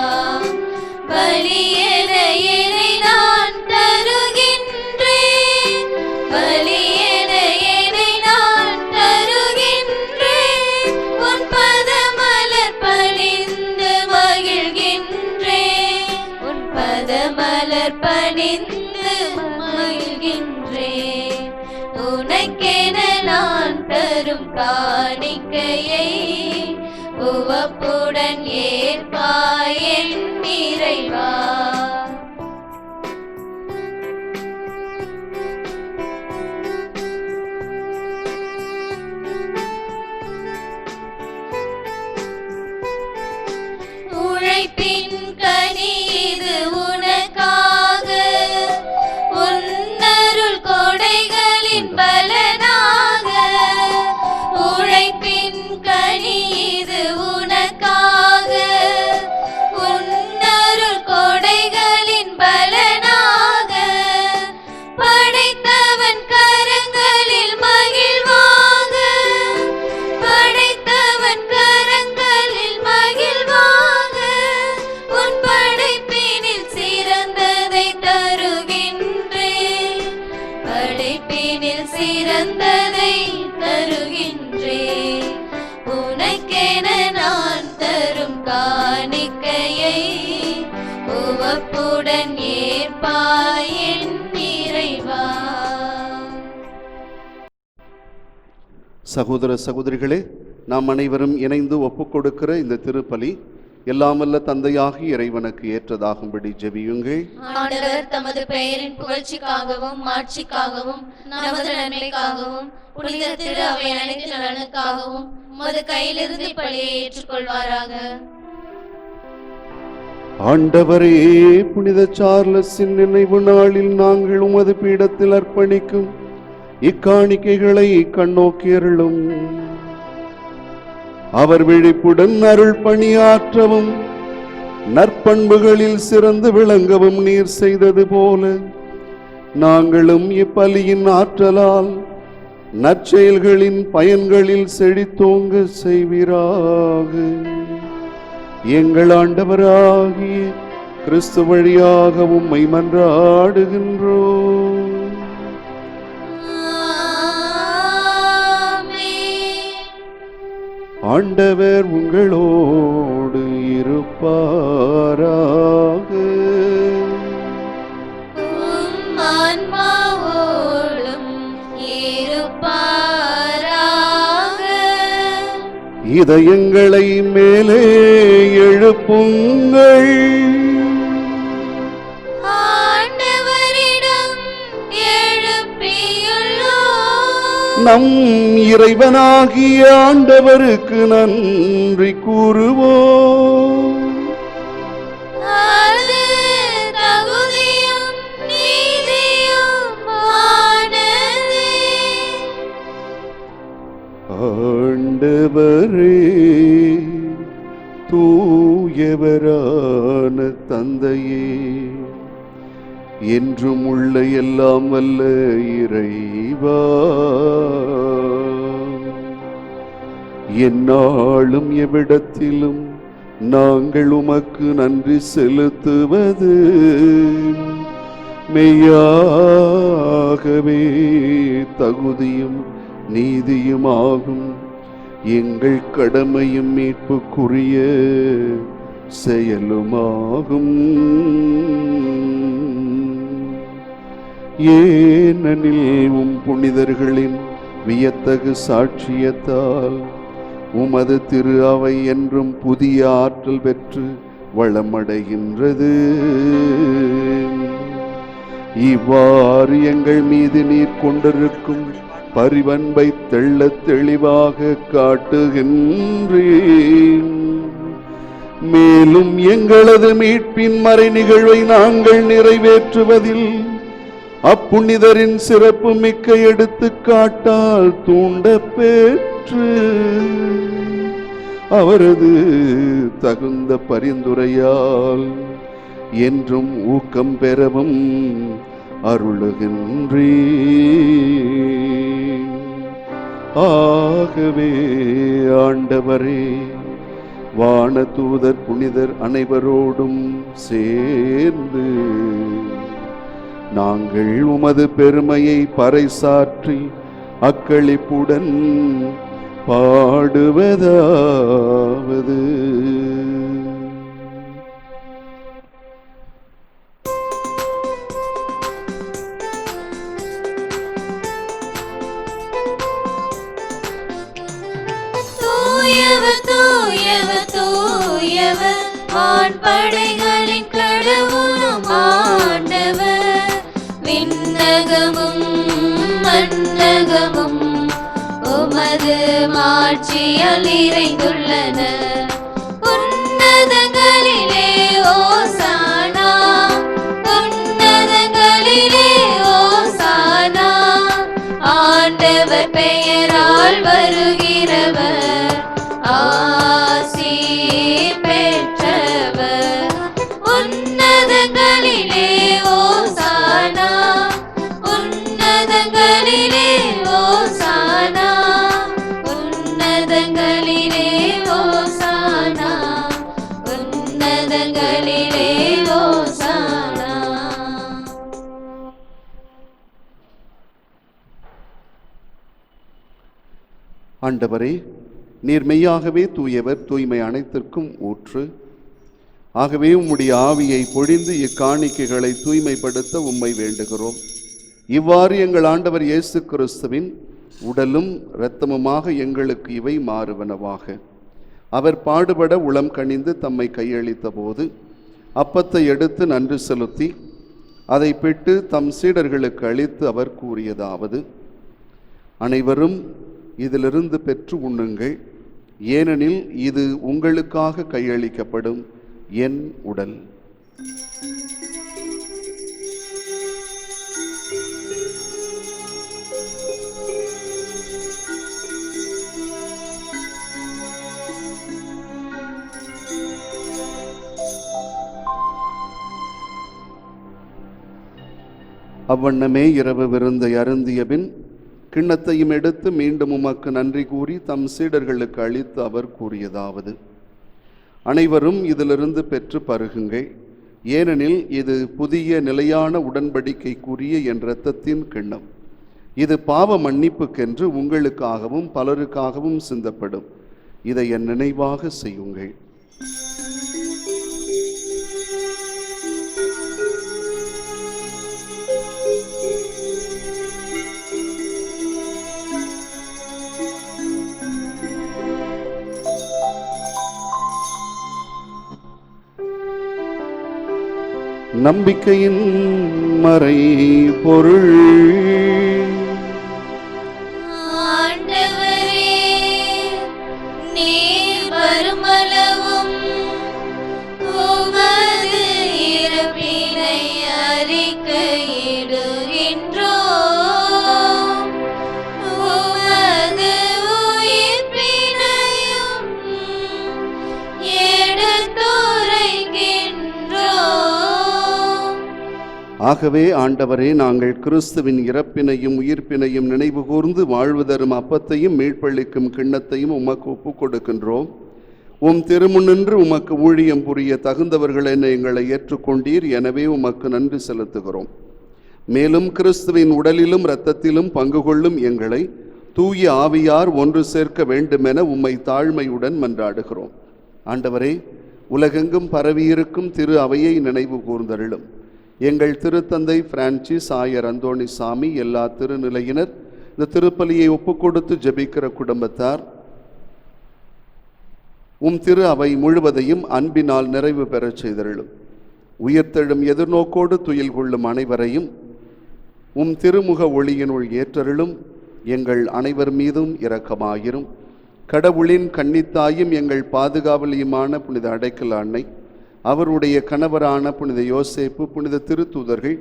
பலியென என்னை நான் தருகின்றேன், பலியென என்னை நான் தருகின்றேன், உன் பதமலர் பணிந்து மகிழ்கின்றேன். அர்ப்பணிந்து மகிழ்கின்றேன். உனக்கென நான் தரும் காணிக்கையை உவப்புடன் ஏற்பாய் என் இறைவா. உழைப்பின் கனி இது உனக்காக, உன்னருள் கொடைகளின் பலனாக. உழைப்பின் கனி இது உனக்காக, உன்னருள் கொடைகளின் பலனாக. படைத்தவன் கரங்களில் மகிழ்வாக, படைத்தவன் கரங்களில் மகிழ்வாக. உன் படைப்பினில் சிறந்ததை தருகின்றேன், படைப்பினில் சிறந்ததை தருகின்றேன். உனக்கென நான் தரும் காணிக்கையை உவப்புடன் ஏற்பாய் என் இறைவா. சகோதர சகோதரிகளே, நாம் அனைவரும் இணைந்து ஒப்புக்கொடுக்கிற இந்த திருப்பலி எல்லாமல்ல தந்தையாகி இறைவனுக்கு ஏற்றதாகும்படி ஜெபியுங்கள். ஆண்டவர் தமது பெயரின் புகழ்ச்சிக்காகவும் மாட்சிக்காகவும் நமது நன்மைக்காகவும் புனித திரு அவை அனைத்து நலனுக்காகவும் உமது கையிலிருந்து பலியை ஏற்றுக்கொள்வாராக. ஆண்டவரே, புனித சார்லஸின் நினைவு நாளில் நாங்கள் உமது பீடத்தில் அர்ப்பணிக்கும் இக்காணிக்கைகளை கண்ணோக்கியருளும். அவர் விழிப்புடன் அருள் பணியாற்றவும் நற்பண்புகளில் சிறந்து விளங்கவும் நீர் செய்தது போல நாங்களும் இப்பலியின் ஆற்றலால் நற்செயல்களின் பயன்களில் செழித்தோங்க செய்வீராக. எங்கள் ஆண்டவராகிய கிறிஸ்து வழியாக உம்மை மன்றாடுகின்றோம். ஆண்டவர் உங்களோடு இருப்பாராக. உம் ஆன்மாவோடும் இருப்பாராக. இதயங்களை மேலே எழுப்புங்கள். ஆண்டவரிடம் எழுப்பியுள்ளோம். நம் இறைவனாகிய ஆண்டவருக்கு நன்றி கூறுவோம். அது தகுதியும் நீதியுமானதே. ஆண்டவரே, தூயவரான தந்தையே, என்றும் உள்ள எல்லாம் வல்ல இறைவா, எந்நாளும் எவ்விடத்திலும் நாங்கள் உமக்கு நன்றி செலுத்துவது மெய்யாகவே தகுதியும் நீதியுமாகும். எங்கள் கடமையும் மீட்புக்குரிய செயலுமாகும். ஏனெனில் உம் புனிதர்களின் வியத்தகு சாட்சியத்தால் உமது திரு அவை என்றும் புதிய ஆற்றல் பெற்று வளமடைகின்றது. இவ்வாறு எங்கள் மீது நீர் கொண்டிருக்கும் பரிவன்பை தெள்ளத் தெளிவாக காட்டுகின்றேன். மேலும் எங்களது மீட்பின் மறை நிகழ்வை நாங்கள் நிறைவேற்றுவதில் அப்புனிதரின் சிறப்பு மிக்க எடுத்துக்காட்டால் தூண்ட பெற்று அவரது தகுந்த பரிந்துரையால் என்றும் ஊக்கம் பெறவும் அருளுகின்றேன். ஆகவே ஆண்டவரே, வானதூதர் புனிதர் அனைவரோடும் சேர்ந்து நாங்கள் உமது பெருமையை பறைசாற்றி அக்களிப்புடன் பாடுவதாவது: வான்படைகளின் கடவுளும் ஆண்டவர். விண்ணகமும் மண்ணகமும் உமது மாட்சியால் நிறைந்துள்ளன. உன்னதங்களிலே ஓசானா, உன்னதங்களிலே ஓசானா. ஆண்டவர் பெயரால் வருகிறவர் ஆசி பெற்றவர். உன்னதங்களிலே ஓசானா, உன்னதங்களிலே ஓசானா, உன்னதங்களிலே ஓசானா, உன்னதங்களிலே ஓசானா. ஆண்டவரே, நீர் மெய்யாகவே தூயவர், தூய்மை அனைத்திற்கும் ஊற்று. ஆகவே உம்முடைய ஆவியை பொழிந்து இக்காணிக்கைகளை தூய்மைப்படுத்த உம்மை வேண்டுகிறோம். இவ்வாறு எங்கள் ஆண்டவர் இயேசு கிறிஸ்துவின் உடலும் இரத்தமுமாக எங்களுக்கு இவை மாறுவனவாக. அவர் பாடுபட உளம் கனிந்து தம்மை கையளித்த போது அப்பத்தை எடுத்து நன்றி செலுத்தி அதை பிட்டு தம் சீடர்களுக்கு அளித்து அவர் கூறியதாவது: அனைவரும் இதிலிருந்து பெற்று உண்ணுங்கள், ஏனெனில் இது உங்களுக்காக கையளிக்கப்படும் என் உடல். அவ்வண்ணமே இரவு விருந்தை அருந்திய பின் கிண்ணத்தையும் எடுத்து மீண்டும் உமக்கு நன்றி கூறி தம் சீடர்களுக்கு அளித்து அவர் கூறியதாவது: அனைவரும் இதிலிருந்து பெற்று பருகுங்கள், ஏனெனில் இது புதிய நிலையான உடன்படிக்கைக்குரிய என் இரத்தத்தின் கிண்ணம். இது பாவ மன்னிப்புக்கென்று உங்களுக்காகவும் பலருக்காகவும் சிந்தப்படும். இதை என் நினைவாக செய்யுங்கள். நம்பிக்கையின் மறை பொருள். ஆண்டவரே, நீர் வருமளவும் உமது இறப்பினை அறிக்கையிடுகின்றோம். உமது உயிர்ப்பினையும் எடுத்துரைக்கின்றோம். ஆகவே ஆண்டவரே, நாங்கள் கிறிஸ்துவின் இறப்பினையும் உயிர்ப்பினையும் நினைவு கூர்ந்து வாழ்வு தரும் அப்பத்தையும் மீட்பளிக்கும் கிண்ணத்தையும் உமக்கு ஒப்புக் கொடுக்கின்றோம். உம் திருமுன்னின்று உமக்கு ஊழியம் புரிய தகுந்தவர்கள் என எங்களை ஏற்றுக்கொண்டீர். எனவே உமக்கு நன்றி செலுத்துகிறோம். மேலும் கிறிஸ்துவின் உடலிலும் இரத்தத்திலும் பங்கு கொள்ளும் எங்களை தூய ஆவியார் ஒன்று சேர்க்க வேண்டுமென உம்மை தாழ்மையுடன் மன்றாடுகிறோம். ஆண்டவரே, உலகெங்கும் பரவியிருக்கும் திரு அவையை நினைவு கூர்ந்தருளும். எங்கள் திருத்தந்தை பிரான்சிஸ் ஆயர் அந்தோணி சாமி, எல்லா திருநிலையினர், இந்த திருப்பலியை ஒப்புக்கொடுத்து ஜெபிக்கிற குடும்பத்தார், உம் திரு அவை முழுவதையும் அன்பினால் நிறைவு பெறச் செய்தருளும். உயிர்த்தெழும் எதிர்நோக்கோடு துயில் கொள்ளும் அனைவரையும் உம் திருமுக ஒளியினுள் ஏற்றருளும். எங்கள் அனைவர் மீதும் இரக்கமாயிரும். கடவுளின் கன்னித்தாயும் எங்கள் பாதுகாவலியுமான புனித அடைக்கல அன்னை, அவருடைய கணவரான புனித யோசேப்பு, புனித திருத்தூதர்கள்,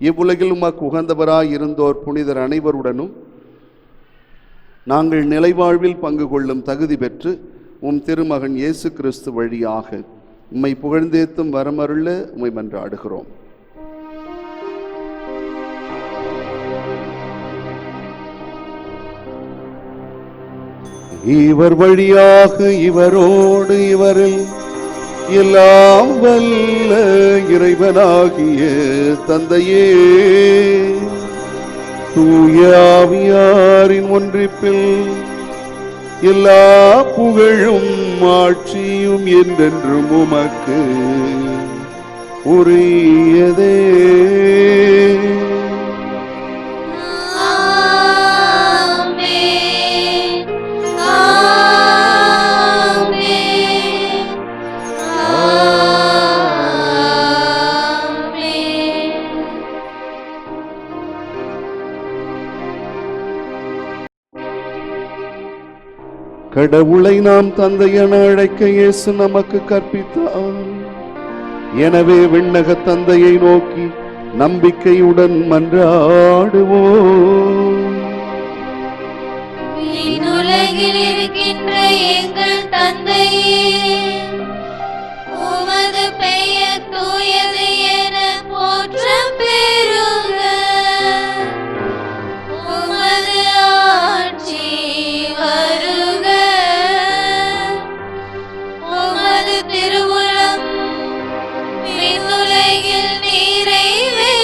இவ்வுலகில் உமக்கு உகந்தவராய் இருந்தோர் புனிதர் அனைவருடனும் நாங்கள் நிலைவாழ்வில் பங்கு கொள்ளும் தகுதி பெற்று உம் திருமகன் இயேசு கிறிஸ்து வழியாக உம்மை புகழ்ந்தேத்தும் வரமருள உம்மை மன்றாடுகிறோம். இவர் வழியாக இவரோடு இவரில் எல்லாம் வல்ல இறைவனாகிய தந்தையே, தூய ஆவியாரின் ஒன்றிப்பில் எல்லா புகழும் ஆட்சியும் என்றென்றும் உமக்கு உரியதே. ஆமென். கடவுளை நாம் தந்தை என அழைக்க இயேசு நமக்கு கற்பித்தார். எனவே விண்ணக தந்தையை நோக்கி நம்பிக்கையுடன் மன்றாடுவோம். விண்ணுலகில் இருக்கின்ற எங்கள் தந்தையே, உமது பெயர் தூயது என போற்றப் பெறுக. உமது ஆட்சி வருக. உமது திருவுளம் விண்ணுலகில் நிறைவேறுவது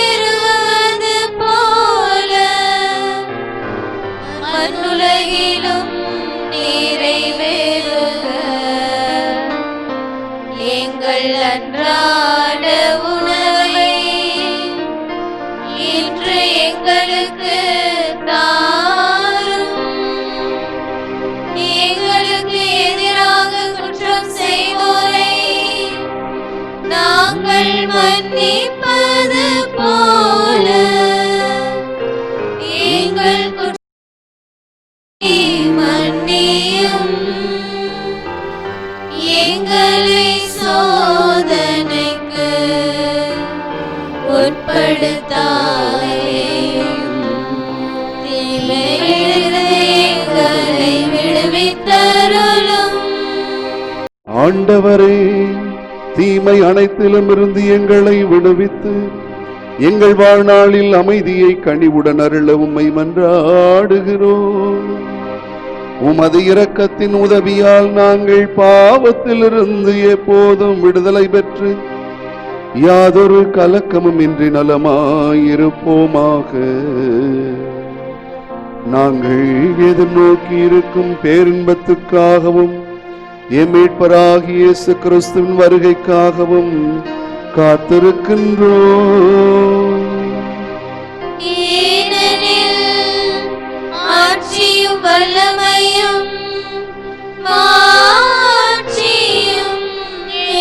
போல மண்ணுலகிலும் நிறைவேறுக. எங்கள் அன்றாட உணவை இன்று எங்களுக்கு தாரும். எங்களுக்கு எதிராக குற்றம் செய்வோரை நாங்கள் மன்னிப்பது போல எங்கள் குற்றத்தை மன்னியும். எங்களை சோதனைக்கு உட்படுத்தாதேயும். தீமையிலிருந்து எங்களை விடுவித்தருளும். ஆண்டவரே, தீமை அனைத்திலும் இருந்து எங்களை விடுவித்து எங்கள் வாழ்நாளில் அமைதியை கனிவுடன் அருள உம்மை மன்றாடுகிறோம். உமது இரக்கத்தின் உதவியால் நாங்கள் பாவத்திலிருந்து எப்போதும் விடுதலை பெற்று யாதொரு கலக்கமும் இன்றி நலமாயிருப்போமாக. நாங்கள் எதிர்நோக்கி இருக்கும் பேரின்பத்துக்காகவும் எம் மீட்பராகிய இயேசு கிறிஸ்துவின் வருகைக்காகவும் காத்திருக்கின்றோம். ஏனெனில் ஆட்சியும் வல்லமையும் மாட்சியும்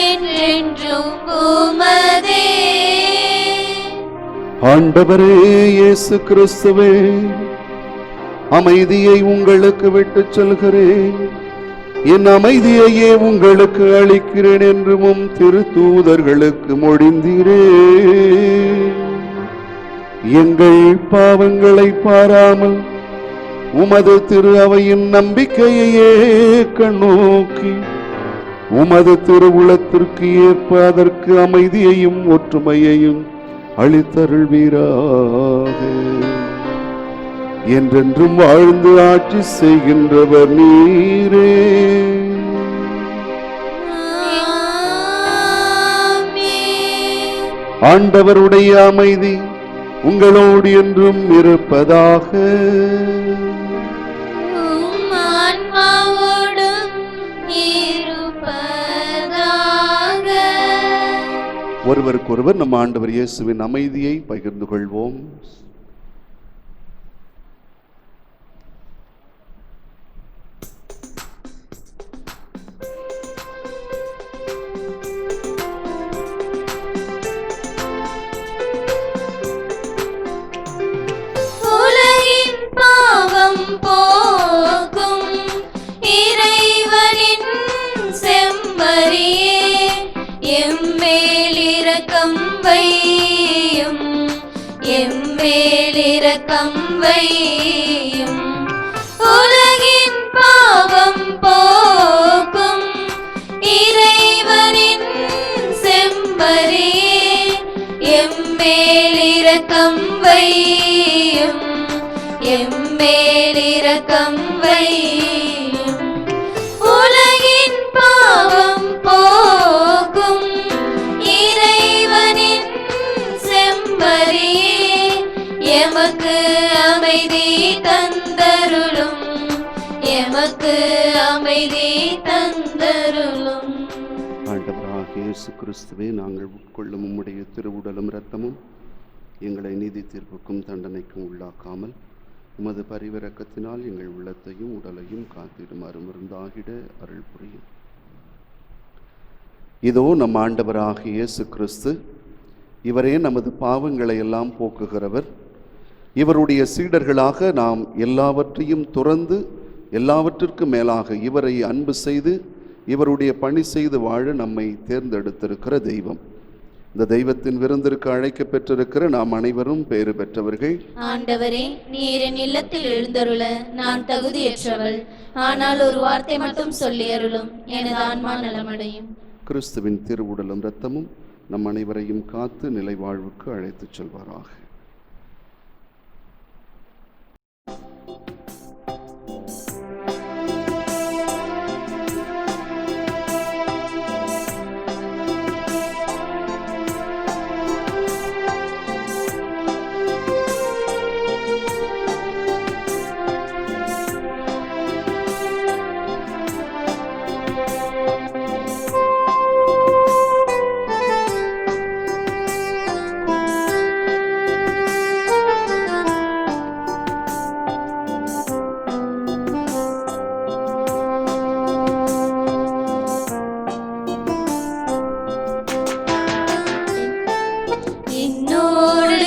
என்றென்றும் உமதே. ஆண்டவரே இயேசு கிறிஸ்துவே, அமைதியை உங்களுக்கு விட்டுச் செல்கிறேன், என் அமைதியையே உங்களுக்கு அளிக்கிறேன் என்று உம் திருத்தூதர்களுக்கு மொழிந்தீரே. எங்கள் பாவங்களை பாராமல் உமது திரு அவையின் நம்பிக்கையையே கண்ணோக்கி உமது திருவுளத்திற்கு ஏற்ப அதற்கு அமைதியையும் ஒற்றுமையையும் அளித்தருள்வீராக. என்றென்றும் வாழ்ந்து ஆட்சி செய்கின்றவர் நீரே. ஆமென். ஆண்டவருடைய அமைதி உங்களோடு என்றும் இருப்பதாக. உம் ஆன்மாவோடும் இருப்பதாக. ஒருவருக்கொருவர் நம் ஆண்டவர் இயேசுவின் அமைதியை பகிர்ந்து கொள்வோம். உலகின் பாவம் போக்கும் இறைவனின் செம்மறியே, எம்மேல் இரக்கம் வையும். எம்மேல் இரக்கம் வையும். உலகின் பாவம் போக்கும் இறைவனின் செம்மறியே, எம்மேல் இரக்கம் வையும். எம்மேல் இரக்கம் வையும். உலகின் பாவம் போக்கும் இறைவனின் செம்மறியே, எமக்கு அமைதி தந்தருளும். எமக்கு அமைதி தந்தருளும். ஆண்டவராகிய இயேசு கிறிஸ்துவே, நாங்கள் உட்கொள்ளும் உம்முடைய திருவுடலும் இரத்தமும் எங்களை நீதி தீர்ப்புக்கும் தண்டனைக்கும் உள்ளாக்காமல் உமது பரிவிரக்கத்தினால் எங்கள் உள்ளத்தையும் உடலையும் காத்திடுமாறு மருந்தாகிட அருள் புரியும். இதோ நம் ஆண்டவராகிய இயேசு கிறிஸ்து, இவரே நமது பாவங்களை எல்லாம் போக்குகிறவர். இவருடைய சீடர்களாக நாம் எல்லாவற்றையும் துறந்து எல்லாவற்றிற்கும் மேலாக இவரை அன்பு செய்து இவருடைய பணி செய்து வாழ நம்மை தேர்ந்தெடுத்திருக்கிற தெய்வம். இந்த தெய்வத்தின் விருந்திற்கு அழைக்க பெற்றிருக்கிற நாம் அனைவரும் பேறு பெற்றவர்கள். ஆண்டவரே, நீர் என் இல்லத்தில் எழுந்தருள நான் தகுதியற்றவள். ஆனால் ஒரு வார்த்தை மட்டும் சொல்லி அருளும், எனது ஆன்மா நலமடையும். கிறிஸ்துவின் திருவுடலும் இரத்தமும் நம் அனைவரையும் காத்து நிலை வாழ்வுக்கு அழைத்துச் செல்வாராக. என்னோடு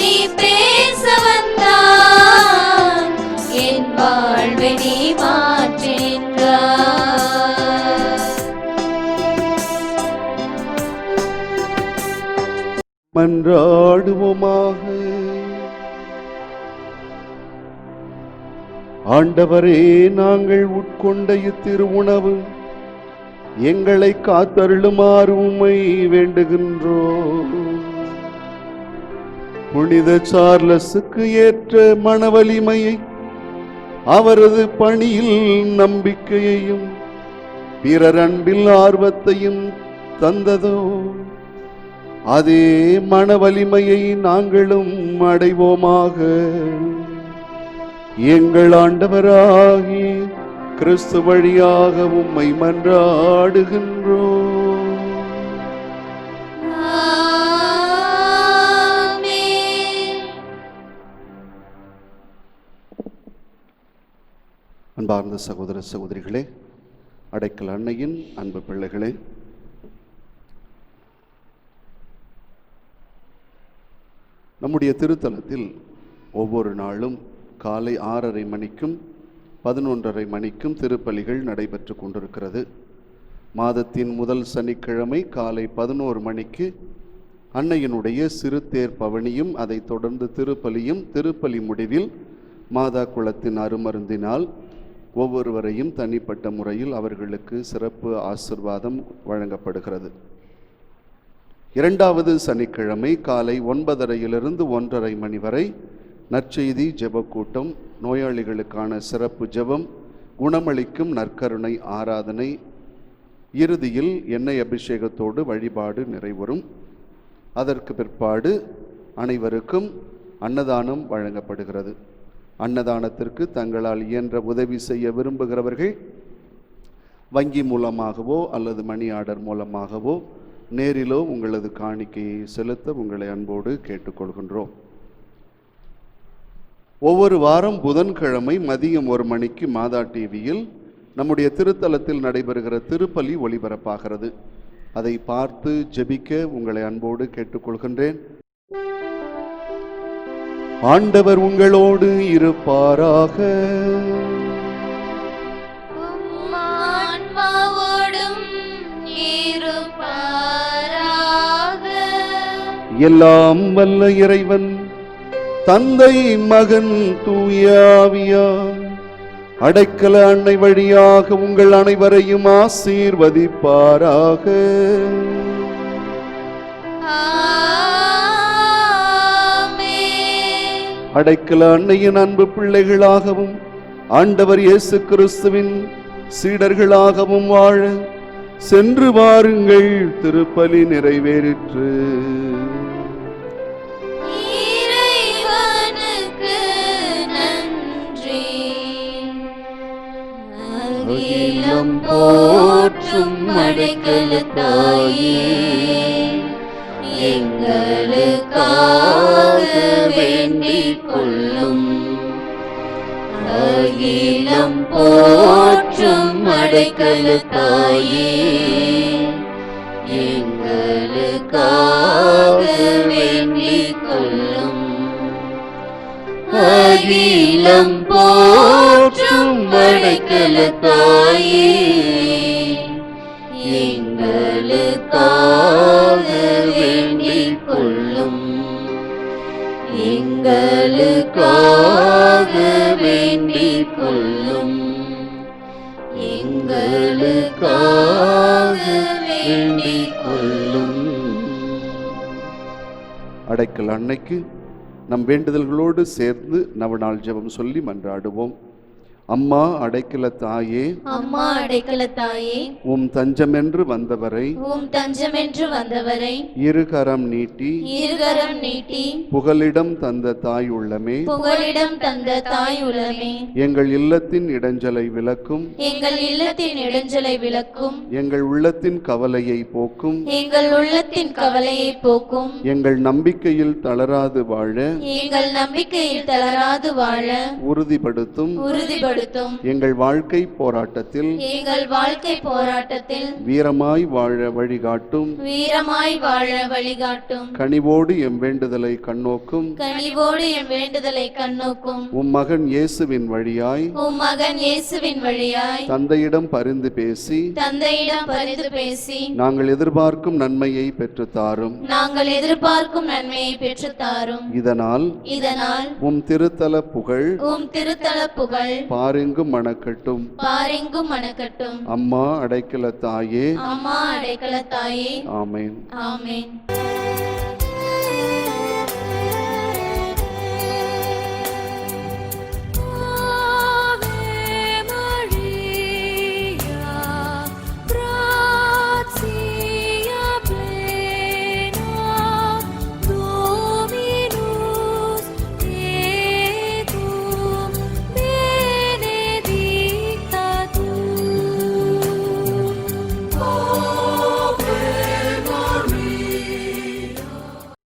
நீ பேச வந்தாய், என் வாழ்வை நீ மாற்றி நின்றாய். மன்றாடுவோமாக. ஆண்டவரே, நாங்கள் உட்கொண்ட இத்திருவுணவு எங்களை காத்தருளுமாறு உம்மை வேண்டுகின்றோம். புனித சார்லஸுக்கு ஏற்ற மனவலிமையை, அவரது பணியில் நம்பிக்கையையும் பிறர் அன்பில் ஆர்வத்தையும் தந்ததோ, அதே மனவலிமையை நாங்களும் அடைவோமாக. எங்கள் ஆண்டவராகி கிறிஸ்து வழியாக உம்மை மன்றாடுகின்றோம். அன்பார்ந்த சகோதர சகோதரிகளே, அடைக்கல் அன்னையின் அன்பு பிள்ளைகளே, நம்முடைய திருத்தலத்தில் ஒவ்வொரு நாளும் காலை 6:30 மணிக்கும் 11:30 மணிக்கும் திருப்பலிகள் நடைபெற்று கொண்டிருக்கிறது. மாதத்தின் முதல் சனிக்கிழமை காலை 11 மணிக்கு அன்னையினுடைய சிறு தேர் பவனியும் அதைத் தொடர்ந்து திருப்பலியும், திருப்பலி முடிவில் மாதா குலத்தின் அருமருந்தினால் ஒவ்வொருவரையும் தனிப்பட்ட முறையில் அவர்களுக்கு சிறப்பு ஆசிர்வாதம் வழங்கப்படுகிறது. இரண்டாவது சனிக்கிழமை காலை 9:30 1:30 மணி வரை நற்செய்தி ஜெபக்கூட்டம், நோயாளிகளுக்கான சிறப்பு ஜெபம், குணமளிக்கும் நற்கருணை ஆராதனை, இறுதியில் எண்ணெய் அபிஷேகத்தோடு வழிபாடு நிறைவரும். அதற்கு பிற்பாடு அனைவருக்கும் அன்னதானம் வழங்கப்படுகிறது. அன்னதானத்திற்கு தங்களால் இயன்ற உதவி செய்ய விரும்புகிறவர்கள் வங்கி மூலமாகவோ அல்லது மணி ஆர்டர் மூலமாகவோ நேரிலோ உங்களது காணிக்கையை செலுத்த உங்களை அன்போடு கேட்டுக்கொள்கின்றோம். ஒவ்வொரு வாரம் புதன்கிழமை மதியம் 1 மணிக்கு மாதா டிவியில் நம்முடைய திருத்தலத்தில் நடைபெறுகிற திருப்பலி ஒளிபரப்பாகிறது. அதை பார்த்து ஜெபிக்க உங்களை அன்போடு கேட்டுக்கொள்கின்றேன். ஆண்டவர் உங்களோடு இருப்பாராக. எல்லாம் வல்ல இறைவன் தந்தை, மகன், தூய ஆவியார் அடைக்கல அன்னை வழியாக உங்கள் அனைவரையும் ஆசீர்வதிப்பாராக. அடைக்கல அன்னையின் அன்பு பிள்ளைகளாகவும் ஆண்டவர் இயேசு கிறிஸ்துவின் சீடர்களாகவும் வாழ சென்று வாருங்கள். திருப்பலி நிறைவேறிற்று. அகிலம் போற்றும் அடைக்கல தாயே, எங்களுக்காக வேண்டிக் கொள்ளும். அகிலம் போற்றும் அடைக்கல தாயே, எங்களுக்காக வேண்டிக் கொள்ளும். அகிலம் போற்றும் அடைக்கல தாயே, எங்களுக்காக வேண்டிக் கொள்ளும். எங்களுக்காக வேண்டிக் கொள்ளும். எங்களுக்காக வேண்டிக் கொள்ளும். அடைக்கல அன்னைக்கு நம் வேண்டுதல்களோடு சேர்ந்து நவநாள் ஜெபம் சொல்லி மன்றாடுவோம். அம்மா அடைக்கல தாயே, அம்மா அடைக்கல தாயே, உம் தஞ்சமென்று வந்தவரை, உம் தஞ்சமென்று வந்தவரை இருகரம் நீட்டி, இருகரம் நீட்டி புகலிடம் தந்த தாய் உள்ளமே, புகலிடம் தந்த தாய் உள்ளமே, எங்கள் இல்லத்தின் இடைஞ்சலை விலக்கும், எங்கள் இல்லத்தின் இடைஞ்சலை விலக்கும், எங்கள் உள்ளத்தின் கவலையை போக்கும், எங்கள் உள்ளத்தின் கவலையை போக்கும், எங்கள் நம்பிக்கையில் தளராது வாழ, எங்கள் நம்பிக்கையில் தளராது வாழ உறுதிப்படுத்தும், எங்கள் வாழ்க்கை போராட்டத்தில், எங்கள் வாழ்க்கை போராட்டத்தில் வீரமாய் வாழ வழிகாட்டும், வீரமாய் வாழ வழிகாட்டும், கனிவோடு எம் வேண்டுதலை கண்ணோக்கும், கனிவோடு எம் வேண்டுதலை கண்ணோக்கும், உம் மகன் இயேசுவின் வழியாய், உம் மகன் இயேசுவின் வழியாய் தந்தையிடம் பரிந்து பேசி, தந்தையிடம் பரிந்து பேசி நாங்கள் எதிர்பார்க்கும் நன்மையை பெற்றுத்தாரும், நாங்கள் எதிர்பார்க்கும் நன்மையை பெற்றுத்தாரும். இதனால் உம் திருத்தல புகழ், உம் திருத்தல புகழ் பாரெங்கும் மணக்கட்டும், பாரெங்கும் மணக்கட்டும். அம்மா அடைக்கல தாயே, அம்மா அடைக்கல தாயே. ஆமென். ஆமென்.